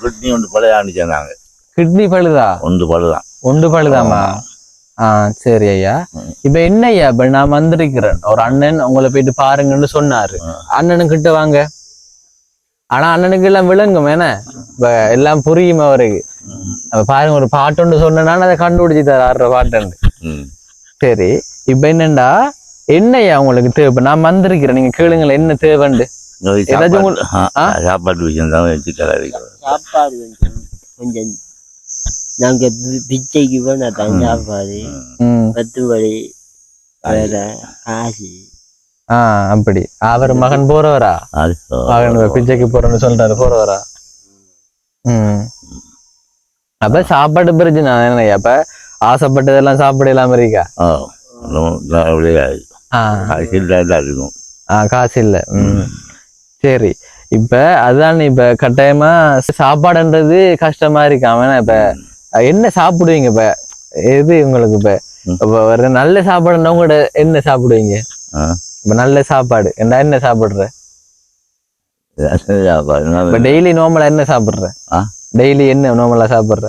கிட்னி ஒன்று பழையாண்டுச்சேன். நாங்க
கிட்னி பழுதா? ஒன்று பழுதாமா? சரி ஐயா. இப்ப என்ன ஐயா இப்ப நான் வந்திருக்கிறேன். ஒரு அண்ணன் உங்களை போயிட்டு பாருங்கன்னு சொன்னாரு. அண்ணனு கிட்ட வாங்க. ஆனா அண்ணனுக்கு எல்லாம் விளங்கும் என்ன இப்ப எல்லாம் புரியும் அவருக்கு. அப்ப பாருங்க ஒரு பாட்டு ஒன்று சொன்னா அதை கண்டுபிடிச்சு தர ஆடுற பாட்டு. சரி இப்ப என்னண்டா என்னையா உங்களுக்கு தேவை? நான் வந்திருக்கிறேன், நீங்க கேளுங்களேன் என்ன தேவைண்டு. ஏதாச்சும்
சாப்பாட்டு விஷயம் தான் வச்சு கலாரிக்கிறோம்.
சாப்பாடு கொஞ்சம் நாங்க பிச்சைக்கு போனா தான் சாப்பாடு மற்றபடி வேற காசு.
அப்படி அவர் மகன் போறவரா? மகன் பிச்சைக்கு போறேன்னு சொல்றாரு, போறவரா? அப்ப சாப்பாடு பிரச்சனை என்னையா? அப்ப ஆசைப்பட்டதெல்லாம் சாப்பிட இல்லாம இருக்கா?
இருக்கும்.
காசு இல்ல. சரி இப்ப அதான் இப்ப கட்டாயமா சாப்பாடுன்றது கஷ்டமா இருக்கு. அவன் இப்ப என்ன சாப்பிடுவீங்க? இப்ப எது உங்களுக்கு இப்ப ஒரு நல்ல சாப்பாடுன்னா உங்களோட என்ன சாப்பிடுவீங்க? இப்ப நல்ல சாப்பாடு என்ன சாப்பிடுற? இப்ப டெய்லி நார்மலா என்ன சாப்பிடுற? டெய்லி என்ன நார்மலா சாப்பிடுற?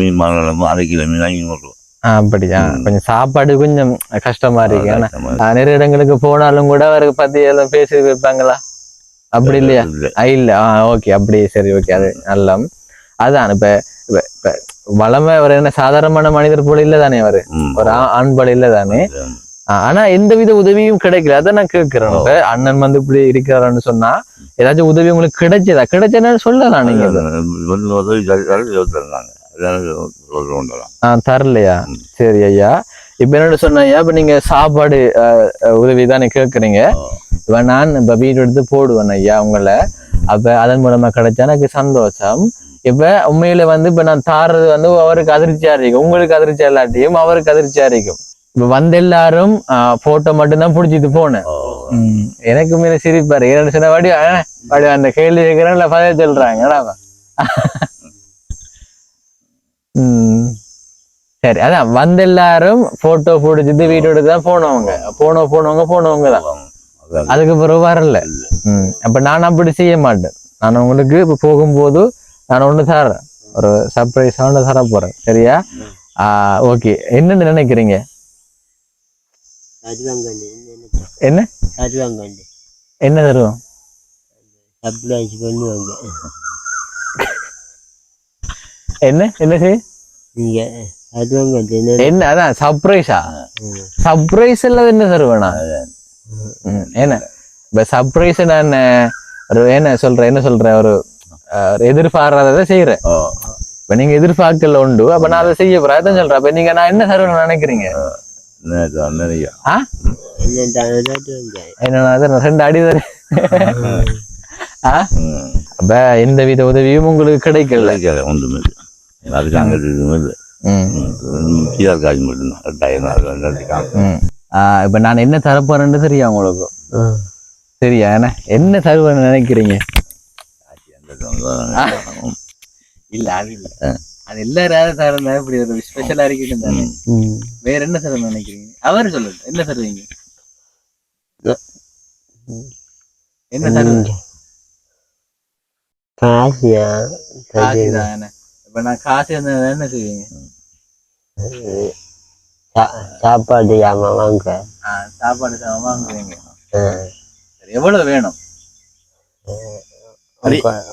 மீன் மாங்கலாம் 1/2 கிலோ மீன் வாங்கி போடுவோம்.
அப்படியா? கொஞ்சம் சாப்பாடு கொஞ்சம் கஷ்டமா இருக்கு. ஏன்னா நிறைய இடங்களுக்கு போனாலும் கூட அவருக்கு பத்தி எல்லாம் பேசி வைப்பாங்களா? அப்படி இல்லையா? இல்ல. ஓகே, அப்படி சரி, ஓகே, அது நல்ல. அதான் இப்ப வளமை அவர் என்ன சாதாரணமான மனிதர் போல இல்லதானே? அவரு ஒரு ஆண் போல இல்லதானே? ஆனா எந்தவித உதவியும் கிடைக்கல. அதான் நான் கேட்கிறேன். இப்ப அண்ணன் வந்து இப்படி இருக்கிறான்னு சொன்னா ஏதாச்சும் உதவி உங்களுக்கு கிடைச்சதுன்னு சொல்லலாம். நீங்க தரலையா? சரி ஐயா. இப்ப என்னோட சொன்ன ஐயா, இப்ப நீங்க சாப்பாடு உதவி தானே கேட்கறீங்க. இப்ப நான் இப்ப வீடு எடுத்து போடுவேன் ஐயா உங்களை. அப்ப அதன் மூலமா கிடைச்சா எனக்கு சந்தோஷம். இப்ப உண்மையில வந்து இப்ப நான் தாடுறது வந்து அவருக்கு அதிர்ச்சியா இருக்கும், உங்களுக்கு அதிர்ச்சியா இல்லாட்டியும் அவருக்கு அதிர்ச்சியா இருக்கும். இப்ப வந்த எல்லாரும் போட்டோ மட்டும்தான் பிடிச்சிட்டு போனேன். எனக்கு மேல சிரிப்பாரு. ஏன்னு சொன்ன வாடி அந்த கேள்வி கேட்கிறேன் இல்ல பதில் சொல்றாங்க. சரி, அதான் வந்த எல்லாரும் போட்டோ பிடிச்சிட்டு வீட்டோட தான் போனவங்க தான். அதுக்கு பிறகு வரல. அப்ப நான் அப்படி செய்ய மாட்டேன். நான் உங்களுக்கு இப்ப போகும்போது நான் ஒண்ணு தரேன், ஒரு சர்ப்ரைஸ் ஒன்று தர போறேன். சரியா? ஓகே. என்னன்னு நினைக்கிறீங்க? என்ன என்ன தருவோம்? என்ன என்ன செய்ய? என்ன அதான் சர்ப்ரைஸா? சர்ப்ரைஸ் எல்லாம் என்ன தருவேனா? என்ன இப்ப சர்ப்ரைஸ் நான் என்ன சொல்றேன், ஒரு எதிர்பாராததை செய்யறேன். இப்ப நீங்க எதிர்பார்க்கல உண்டு, அப்ப நான் அதை செய்ய போறேன். அதான் சொல்றேன். அப்ப நீங்க நான் என்ன தருவேன்னு நினைக்கிறீங்க? என்ன 2 அடி தரு. அப்ப எந்த வித உதவியும் உங்களுக்கு கிடைக்கல. இப்ப நான் என்ன தரப்போறேன்னு தெரியா உங்களுக்கு? சரியா? என்ன தருவேன்னு நினைக்கிறீங்க? இல்ல அது இல்ல, அது எல்லாரும் தரல. இப்படி ஒரு ஸ்பெஷலா இருக்கு தானே. வேற என்ன தருவேன்னு நினைக்கிறீங்க? அவரு சொல்லுங்க, என்ன தருவீங்க? என்ன தருவீங்க? காசுதான். இப்ப நான் காசு என்ன செய்வீங்க?
சாப்பாடு சாமான் வாங்க.
சாப்பாடு சாமான் வாங்குவீங்க. எவ்வளவு வேணும்?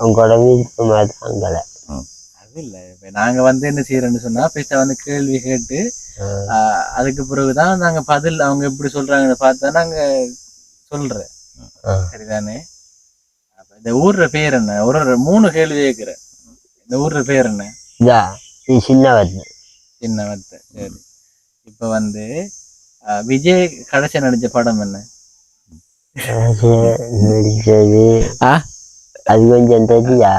உங்களோட விருப்பமா தாங்கல.
அது இல்ல, இப்ப நாங்க வந்து என்ன செய்யறோம்னு சொன்னா பேச வந்து கேள்வி கேட்டு அதுக்கு பிறகுதான் நாங்க பதில் அவங்க எப்படி சொல்றாங்கன்னு பார்த்தா நாங்க சொல்றேன். சரிதானே? இந்த ஊர்ற பேர் என்ன? ஒரு 3 கேள்வி கேட்கிறேன். இந்த ஊர்ற பேர் என்ன?
சின்னவத்தை.
சரி. இப்ப வந்து விஜய் கடைசி நடிச்ச படம் என்ன?
நடிச்சது அது கொஞ்சம் தெரியா?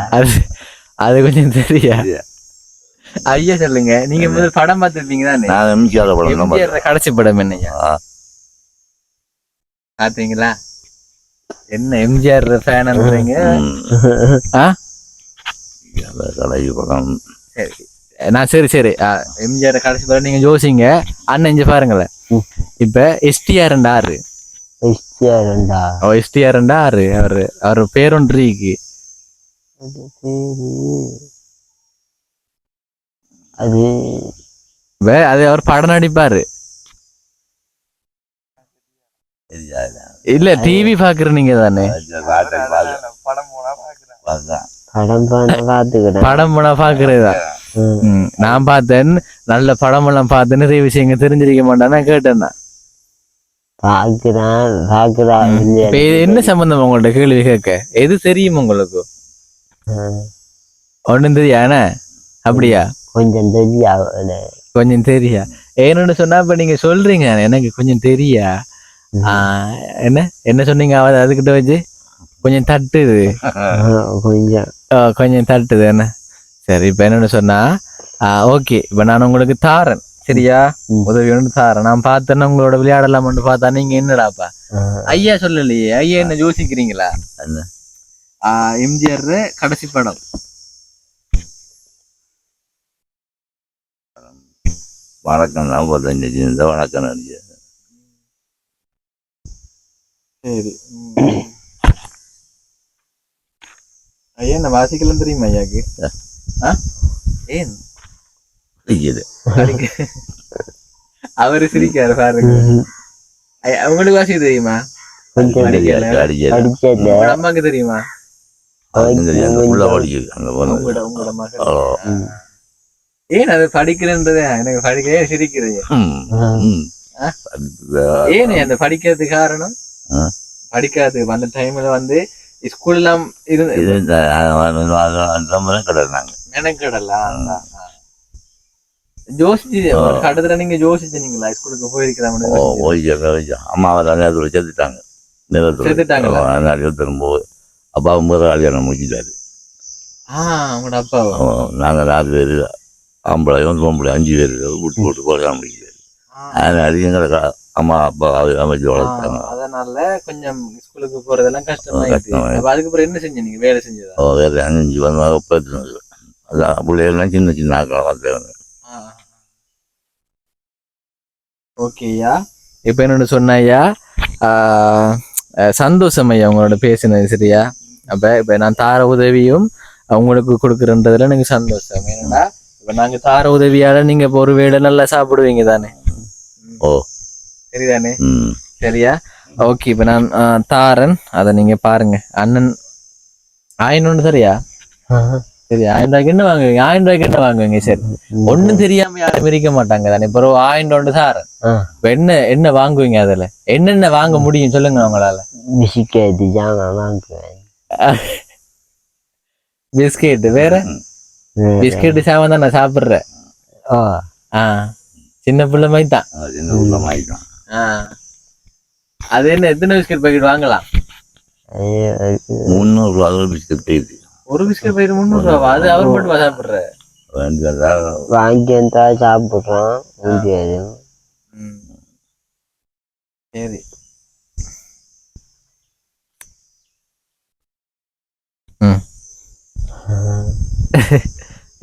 அது கொஞ்சம் தெரியா? ஐயா சொல்லுங்க. நீங்க முதல் படம் பார்த்துருப்பீங்க தானே? எம்ஜிஆர் கடைசி படம் என்னையா பாத்தீங்களா? என்ன எம்ஜிஆர் ஃபேன்ன்றீங்க? சரி எம்ஜிஆர் கடைசி படம் நீங்க யோசிங்க. அண்ணன் இங்க பாருங்களேன். இப்ப எஸ்டிஆர் ஆறு. எஸ்டிஆர் ஆறு. அவரு பேரொன்றிக்கு அது அவர் படம் நடிப்பாரு. இல்ல டிவி பாக்குற நீங்க தானே? படம் போனா பாக்குறதா? நான் பார்த்தேன் நல்ல படமெல்லாம் பார்த்து நிறைய விஷயங்கள் தெரிஞ்சிருக்க மாட்டேன் நான் கேட்டேன் தான். இப்ப இது என்ன சம்பந்தம் உங்கள்ட்ட கேள்வி கேட்க? எது தெரியும் உங்களுக்கு? ஒன்னும் தெரியாண்ண? அப்படியா?
கொஞ்சம் தெரியா.
கொஞ்சம் தெரியா ஏன்னு சொன்னா இப்ப நீங்க சொல்றீங்க எனக்கு கொஞ்சம் தெரியா. என்ன என்ன சொன்னீங்க? அதுக்கிட்ட வச்சு கொஞ்சம் தட்டுது, கொஞ்சம் தட்டுது என்ன. சரி இப்ப என்னன்னு சொன்னா ஓகே இப்ப நான் உங்களுக்கு தாரேன் சரியா, உதவி ஒன்று தாரேன். நான் பார்த்தேன்னா உங்களோட விளையாடலாம்னு பார்த்தா நீங்க என்னடாப்பா ஐயா சொல்லலையே, ஐயா என்ன யோசிக்கிறீங்களா? எம்ஜிஆர் கடைசி படம்
வணக்கம் தான் 45 வணக்கம் நடிச்ச.
சரி ஐயா என்ன வாசிக்கலாம் தெரியுமா ஐயாக்கு? ஏன் அவரு சிரிக்காரு பாருங்க. உங்களுக்கு வாசிக்க தெரியுமா? அம்மாக்கு தெரியுமா? ஏன் அது படிக்கிறேன்றத எனக்கு படிக்கிறே சிரிக்கிறீங்க? ஏன் அந்த படிக்கிறதுக்கு காரணம்? படிக்காது அந்த டைம்ல வந்து ஸ்கூல் எல்லாம் மெனக்கடலாம் யோசிச்சு கடத்துல நீங்க யோசிச்சீங்களா ஸ்கூலுக்கு போயிருக்கலாம்?
அம்மாவை சேர்த்துட்டாங்க திரும்போது அப்பா முறை கல்யாணம் முடிச்சிட்டாரு.
உங்களோட அப்பாவா?
நாங்கள் 4 பேர் ஆம்பளையும் பொம்பளை 5 பேர் விட்டு போட்டு கல்யாணம் முடிக்கிறாரு. அதனால எங்களை அம்மா அப்பா அமைச்சு வளர்த்தாங்க.
அதனால கொஞ்சம் ஸ்கூலுக்கு போறதெல்லாம் கஷ்டமாயிடுச்சு. அதுக்கப்புறம் என்ன செஞ்சீங்க? நீங்க வேலை செஞ்சதா?
வேலை 5 வந்தாங்க. அதான் பிள்ளைகள்லாம் சின்ன சின்ன ஆக்கள் வந்தாங்க.
ஓகேயா இப்ப என்னோட சொன்னாயா சந்தோஷம் ஐயா உங்களோட பேசினது சரியா. அப்ப இப்ப நான் தார உதவியும் உங்களுக்கு கொடுக்குறன்றதுல எனக்கு சந்தோஷம். ஏன்னா இப்ப நாங்க தார உதவியால நீங்க இப்ப ஒரு வேளை நல்லா சாப்பிடுவீங்க தானே?
ஓ
சரிதானே? சரியா ஓகே இப்ப நான் தாரன் அதை நீங்க பாருங்க. அண்ணன் 1000 சரியா? சரி 1000 ரூபாய்க்கு என்ன வாங்குவீங்க? 1000 ரூபாய்க்கு என்ன வாங்குவீங்க? சரி ஒண்ணும் தெரியாம யாரும் இருக்க மாட்டாங்க தானே. இப்போ 1000 தாரன் இப்ப என்ன என்ன வாங்குவீங்க? அதுல என்னென்ன வாங்க முடியும் சொல்லுங்க உங்களால?
பிஸ்கெட் வாங்குவேன்.
பிஸ்கெட் வேற? பிஸ்கெட் சாமான் தான் நான் சாப்பிடுறேன். சின்ன பிள்ளை மாதிரி தான். அது என்ன எத்தனை பிஸ்கெட் பாக்கெட் வாங்கலாம்?
300 ரூபா பிஸ்கெட்.
ஒரு பிஸ்கெட் பாக்கெட் 300 ரூபா? அது அவர் மட்டும் சாப்பிடுற?
வாங்கி வந்தா சாப்பிடுறோம்.
சரி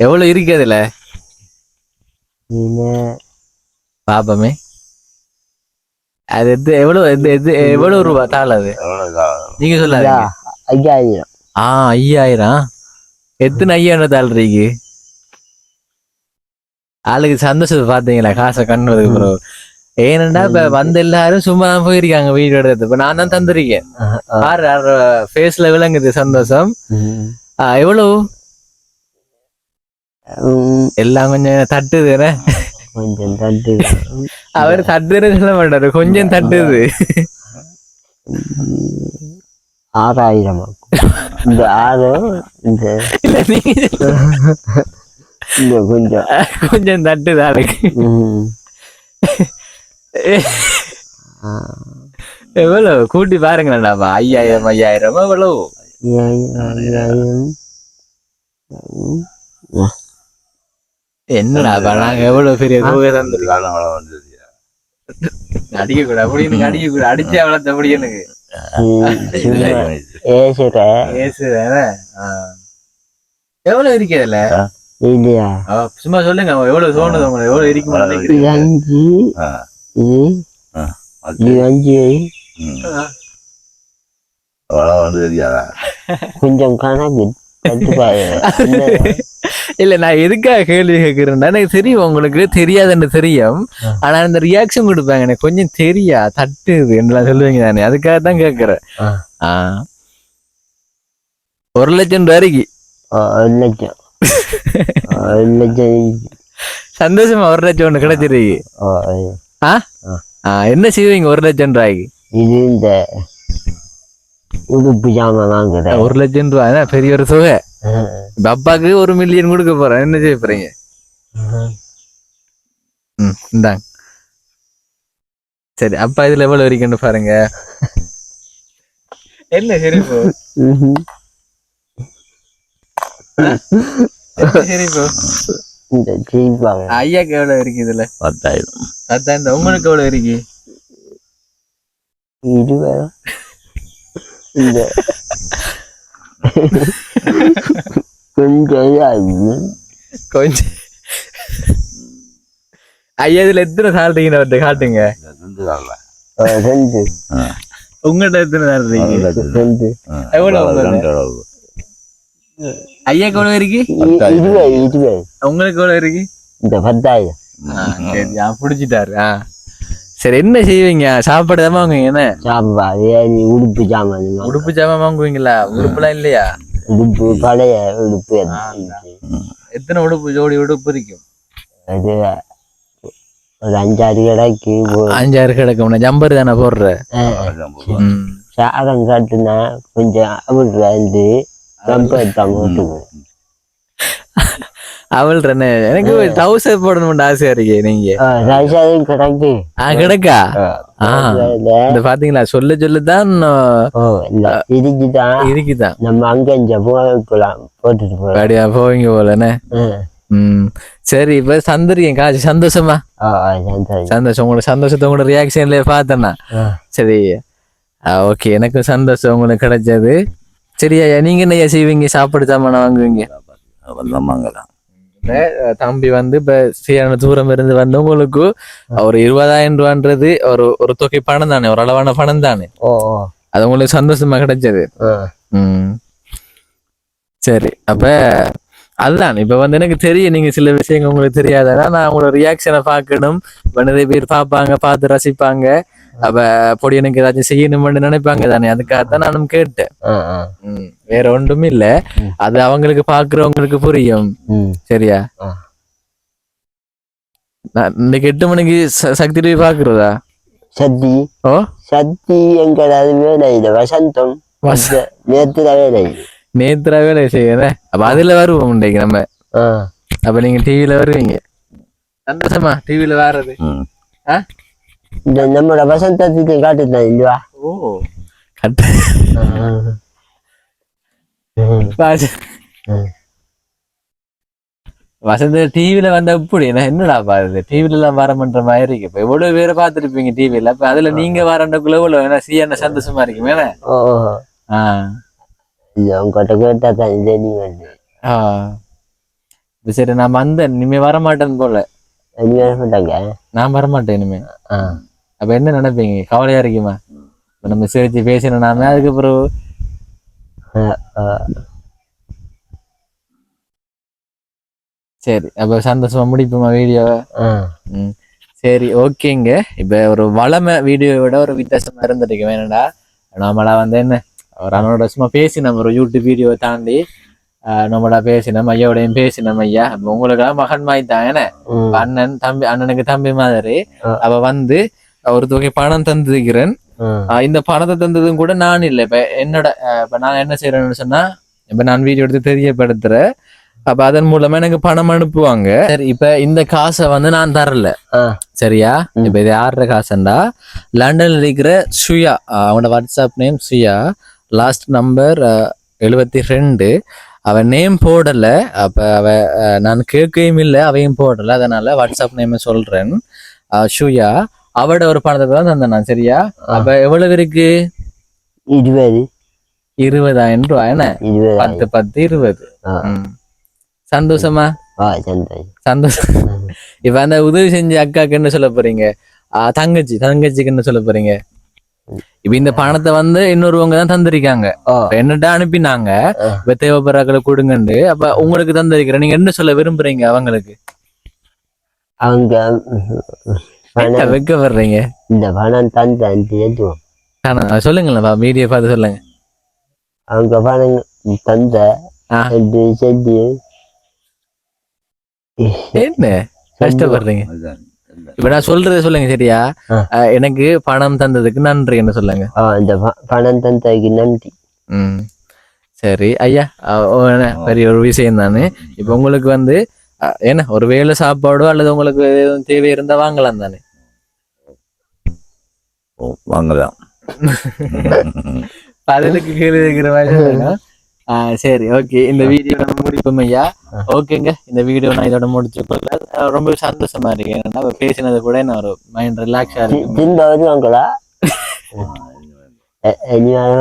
எவ்வளவு இருக்கு அதுல பாப்பமே? அது எவ்வளவு ரூபா தாள்? அது நீங்க சொல்லாதீங்க.
5000.
5000? எத்தனை 5000 தாள் இருக்கு? ஆளுக்கு சந்தோஷத்தை பாத்தீங்களா? காசை கண்ணுறதுக்கு பிறகு ஏனண்டா இப்ப வந்த எல்லாரும் சும்மா தான் போயிருக்காங்க வீடு எடுத்து. இப்ப நான் தான் தந்திருக்கேன். ஃபேஸ்ல விளங்குது சந்தோஷம். எவ்வளவு? எல்லாம் கொஞ்சம் தட்டுது.
கொஞ்சம் தட்டுது.
அவர் தட்டுறது சொல்ல மாட்டாரு, கொஞ்சம் தட்டுது.
6000. இந்த 6 இந்த
கொஞ்சம் தட்டுது ஆளுக்கு. எவ்வளவு கூட்டி பாருங்களா? 5000 எவ்வளவு? என்னடா நாங்க எவ்வளவு பெரிய தொகை அடிக்க கூட அப்படின்னு அடிக்க கூட அடிச்சா வளர்த்த அப்படி எனக்கு எவ்வளவு இருக்கு அதுல? சும்மா சொல்லுங்க எவ்வளவு தோணுது உங்களுக்கு? எவ்வளவு இருக்கு?
5 கொஞ்சம் கணக்கு
இல்ல. நான் எதுக்காக கேள்வி கேட்கிறேன்னா எனக்கு தெரியும் உங்களுக்கு தெரியாதுன்னு தெரியும். ஆனா இந்த ரியாக்ஷன் கொடுப்பாங்க எனக்கு கொஞ்சம் தெரியா தட்டுது என்று சொல்லுவீங்க தானே, அதுக்காக தான் கேட்கிறேன்.
1,00,000
1,00,000 ரூபாய்க்கு சந்தோஷமா 1 லட்சம் ஒண்ணு கிடைச்சிருக்கு. என்ன செய்வீங்க 1 லட்சம் ரூபாய்க்கு?
இது இந்த உடுப்பு ஜாமான் வாங்குற
1 லட்சம் ரூபாய் பெரிய ஒரு தொகை. அப்பாக்கு 1 மில்லியன் கொடுக்க போறேன், என்ன செய்ய போறீங்க? இந்தாங்க. சரி, அப்பா இதுல எவ்வளவு வரைக்கும் பாருங்க. என்ன சரி போ சரி போ. ஐயாக்கு எவ்வளவு இருக்கு இதுல?
10,000.
10,000. உங்களுக்கு எவ்வளவு இருக்கு?
20.
கொஞ்சம் ஐயா இதுல எத்தனை சாப்பிட்டீங்க காட்டுங்க. உங்கள்கிட்ட எத்தனை சாப்பிட்டீங்க? எவ்வளவு ஐயாக்கு எவ்வளவு இருக்கு?
20.
உங்களுக்கு எவ்வளவு இருக்கு?
10,000.
சரி, பிடிச்சிட்டாரு. சரி, என்ன செய்வீங்க? சாப்பாடு தான் வாங்குவீங்க? என்ன
சாப்பாடு? உடுப்பு ஜாமான்.
உடுப்பு ஜாமான் வாங்குவீங்களா? உடுப்புலாம் இல்லையா?
உடுப்பு பழைய உடுப்பு.
எத்தனை உடுப்பு ஜோடி உடுப்பு இருக்கும்?
அது ஒரு 5-6 கடைக்கு.
5-6 கிடக்கும். ஜம்பர் தானே போடுற?
சாதம் காட்டுனா கொஞ்சம் அவள்
அவள் எனக்கு டவுசர் போடணும்னு ஆசையா இருக்கு. நீங்க
கிடக்கு
கிடக்கா? பாத்தீங்களா, சொல்ல சொல்லுதான் இருக்குதான். நம்ம அங்க போட்டுட்டு போவீங்க போலன்னு. சரி, இப்ப சந்தரியம் காசு சந்தோஷமா? சந்தோஷம். உங்களோட சந்தோஷத்தை உங்களோட ரியாக்ஷன்லயே பார்த்தேன்னா. சரி, ஓகே, எனக்கும் சந்தோஷம் உங்களுக்கு கிடைச்சது. சரியா, நீங்க என்ன செய்வீங்க? சாப்பாடு சாமான வாங்குவீங்க? தம்பி வந்து இப்ப சரியான தூரம் இருந்து வந்து உங்களுக்கு ஒரு 20,000 ரூபான்றது ஒரு தொகை பணம் தானே, ஒரு அளவான பணம் தானே. அது உங்களுக்கு சந்தோஷமா கிடைச்சது. சரி, அப்ப அதுதான் இப்ப வந்து எனக்கு தெரியும் நீங்க சில விஷயங்கள் உங்களுக்கு தெரியாதா, நான் உங்களோட ரியாக்ஷனை பார்க்கணும். இப்ப நிறைய பேர் பார்ப்பாங்க, பார்த்து ரசிப்பாங்க. அப்ப பொடி எனக்கு ஏதாச்சும் செய்யணும்னு நினைப்பாங்க தானே, அதுக்காகத்தான் நானும் கேட்டேன். வேற ஒன்றும் இல்ல, அது அவங்களுக்கு பாக்குறவங்களுக்கு புரியும். சரியா? இன்னைக்கு 8 மணிக்கு சக்தி டிவி பாக்குறதா?
சக்தி சக்தி எங்க வேலை இல்லை. வசந்தம்
நேத்ரா வேலை செய்யறேன். அப்ப அதுல வருவோம் இன்னைக்கு நம்ம. அப்ப நீங்க டிவில வருவீங்க? சந்தோஷமா டிவில வர்றது?
இந்த நம்மளோட வசந்தத்துக்கு காட்டுதான் இல்லையா?
வசந்த டிவில வந்த இப்படி என்னடா பாருது, டிவில எல்லாம் வரமன்ற மாதிரி இருக்கு. இப்ப எவ்வளவு பேரை பாத்துருப்பீங்க டிவில. அப்ப அதுல நீங்க வரண்டக்குள்ள எவ்வளவு சீயான சந்தோஷமா இருக்குமே. சரி, நான் வந்தேன், இனிமே வரமாட்டேன்னு போல. நான் வரமாட்டேன் இனிமே. அப்ப என்ன நினைப்பீங்க? கவலையா இருக்குமா? நம்ம சிரிச்சு பேசினாமே அதுக்கப்புறம் சரி, அப்ப சந்தோஷமா முடிப்போமா வீடியோவை? சரி, ஓகேங்க. இப்ப ஒரு வளமை வீடியோவை விட ஒரு வித்தியாசமா இருந்துட்டு வேணும்டா. நம்மளா வந்து என்ன ஒரு அண்ணனோட சும்மா பேசினோம், ஒரு யூடியூப் வீடியோவை தாண்டி நம்மளா பேசினோம், ஐயாவோடையும் பேசினோம். ஐயா உங்களுக்காக மகன் மாதிரி தான் என்ன, அண்ணன் தம்பி, அண்ணனுக்கு தம்பி மாதிரி. அவ வந்து ஒரு தொகை பணம் தந்திருக்கிறேன். இந்த பணத்தை தந்ததும் கூட நான் இல்லை. இப்ப என்னோட இப்ப நான் என்ன செய்யறேன்னு சொன்னா, இப்ப நான் வீடியோ எடுத்து தெரியப்படுத்துறேன். அப்ப அதன் மூலமா எனக்கு பணம் அனுப்புவாங்க. சரி, இப்ப இந்த காசை வந்து நான் தரல. சரியா? இப்ப இது யாருற காசுண்டா, லண்டன்ல இருக்கிற சுயா, அவனோட வாட்ஸ்அப் நேம் சுயா, லாஸ்ட் நம்பர் 72. அவன் நேம் போடல. அப்ப அவ நான் கேட்கவும் இல்லை, அவையும் போடல. அதனால வாட்ஸ்அப் நேம் சொல்றேன். சுயா, அவட ஒரு பணத்தை தான் தந்தேன் நான். சரியா? அப்ப எவ்வளவு இருக்கு? 20,000 ரூபாய். என்ன 10 10 20. சந்தோஷமா? சந்தோஷம். இப்ப அந்த உதவி செஞ்ச அக்காக்கு என்ன சொல்ல போறீங்க? தங்கச்சிக்கு என்ன சொல்ல போறீங்க? இப்ப இந்த பணத்தை வந்து இன்னொருவங்க தான் தந்திருக்காங்க, என்னட்ட அனுப்பினாங்க. இப்ப தேவைப்படுறாக்களை கொடுங்கண்டு. அப்ப உங்களுக்கு தந்திருக்கிறேன், நீங்க என்ன சொல்ல விரும்புறீங்க அவங்களுக்கு?
அவங்க
வைக்கப்படுறீங்க
இந்த பணம் தந்த
சொல்லுங்களா, வீடியோ பார்த்து சொல்லுங்க.
அவங்க பணம் தந்த சொல்லி
என்ன கஷ்டப்படுறீங்க? இப்ப நான் சொல்றதை சொல்லுங்க சரியா? எனக்கு பணம் தந்ததுக்கு நன்றி என்ன சொல்லுங்க.
இந்த பணம் தந்ததுக்கு நன்றி.
சரி ஐயா, பெரிய ஒரு விஷயம் தானே. இப்ப உங்களுக்கு வந்து என்ன ஒரு வேளை சாப்பாடோ அல்லது உங்களுக்கு எதுவும் தேவை இருந்தா வாங்கலாம் தானே?
வாங்கலாம்.
பதிலுக்கு கீழே இருக்கிற மாதிரி. சரி, ஓகே. இந்த வீடியோ நம்ம முடிப்போம் ஐயா. ஓகேங்க, இந்த வீடியோ நான் இதோட முடிச்சுக்கொள்ள ரொம்ப சந்தோஷமா இருக்கு. ஏன்னா பேசினது கூட என்ன ஒரு மைண்ட் ரிலாக்ஸா இருக்கு.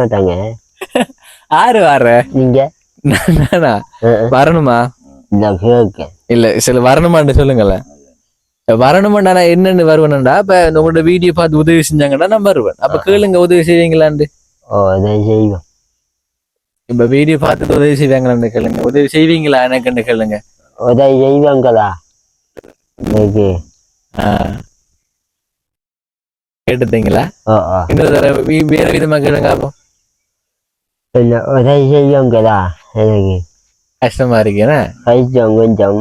மாட்டாங்க.
ஆறு வர நீங்க வரணுமா? இல்ல சில வரணுமான்னு சொல்லுங்களேன். வரணுமாண்டா நான் என்னன்னு வருவேன்டா. இப்ப உங்களோட வீடியோ பார்த்து உதவி செஞ்சாங்கடா நான் வருவேன். அப்ப கேளுங்க, உதவி செய்வீங்களான்னு.
செய்வோம்.
இப்ப வீடியோ பார்த்துட்டு உதவி செய்வாங்களான்னு கேளுங்க. உதவி செய்வீங்களா எனக்குன்னு கேளுங்க.
உதவி செய்வாங்களா?
கேட்டுட்டீங்களா? இன்னொரு வேற விதமா கேளுங்க. அப்போ
உதவி செய்வாங்களா? எனக்கு
கஷ்டமா இருக்குன்னா
கஷ்டம் கொஞ்சம்.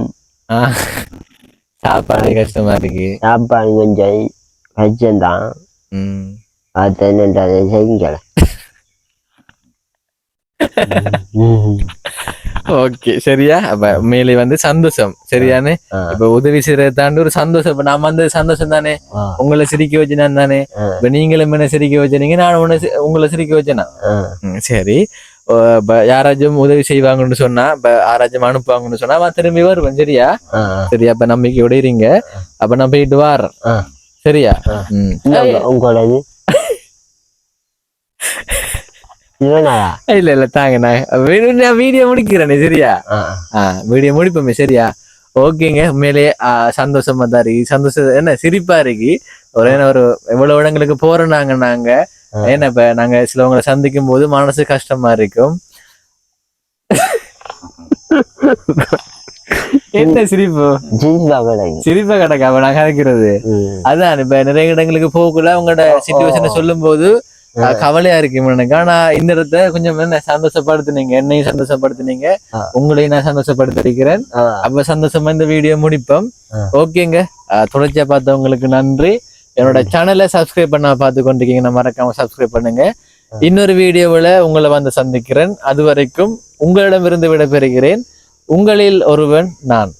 சாப்பாடு கஷ்டமா இருக்கு.
சாப்பாடு கொஞ்சம் கஷ்டம்தான். அது என்னன்றதை செய்யுங்கள.
ஓகே, சரியா? அப்ப மேலே வந்து சந்தோஷம் சரியானே. இப்ப உதவி செய்யறத தாண்டி ஒரு சந்தோஷம். இப்ப நான் வந்து சந்தோஷம் தானே. உங்களை சிரிக்க வச்சு நான் தானே. இப்ப நீங்களும் என்ன சிரிக்க வச்சீங்க, நான் உங்களை சிரிக்க வச்சேனா? சரி, யாராச்சும் உதவி செய்வாங்கன்னு சொன்னா, இப்ப யாராச்சும் அனுப்புவாங்கன்னு சொன்னா திரும்பி வருவேன். சரியா? சரியா? அப்ப நம்பிக்கையோட இருங்க. அப்ப நான் போயிட்டு வாரேன். சரியா?
உங்களது
இல்ல தாங்க, நான் வீடியோ முடிக்கிறேனே. சரியா? வீடியோ முடிப்போமே. சரியா? ஓகேங்க, உண்மையிலேயே சந்தோஷமா தான் இருக்கு. சந்தோஷம் என்ன சிரிப்பா இருக்கு. ஒரு எவ்வளவு இடங்களுக்கு போறோம் நாங்க என்ன. இப்ப நாங்க சிலவங்களை சந்திக்கும் போது மனசு கஷ்டமா இருக்கும். என்ன சிரிப்பு? சிரிப்பா கிடக்கா நான் கதைக்கிறது. அதான் இப்ப நிறைய இடங்களுக்கு போகக்குள்ள உங்களோட சிச்சுவேஷனை சொல்லும் போது கவலையா இருக்கு எனக்கு. ஆனா இந்த இடத்த கொஞ்சம் என்ன சந்தோஷப்படுத்தினீங்க, என்னையும் சந்தோஷப்படுத்தினீங்க, உங்களையும் நான் சந்தோஷப்படுத்திருக்கிறேன். அப்ப சந்தோஷமா இந்த வீடியோ முடிப்போம். ஓகேங்க, தொடர்ச்சியா பார்த்தவங்களுக்கு நன்றி. என்னோட சேனலை சப்ஸ்கிரைப் பண்ண பார்த்து கொண்டிருக்கீங்கன்னா மறக்காம சப்ஸ்கிரைப் பண்ணுங்க. இன்னொரு வீடியோவில் உங்களை வந்து சந்திக்கிறேன். அது வரைக்கும் உங்களிடமிருந்து விடைபெறுகிறேன். உங்களில் ஒருவன் நான்.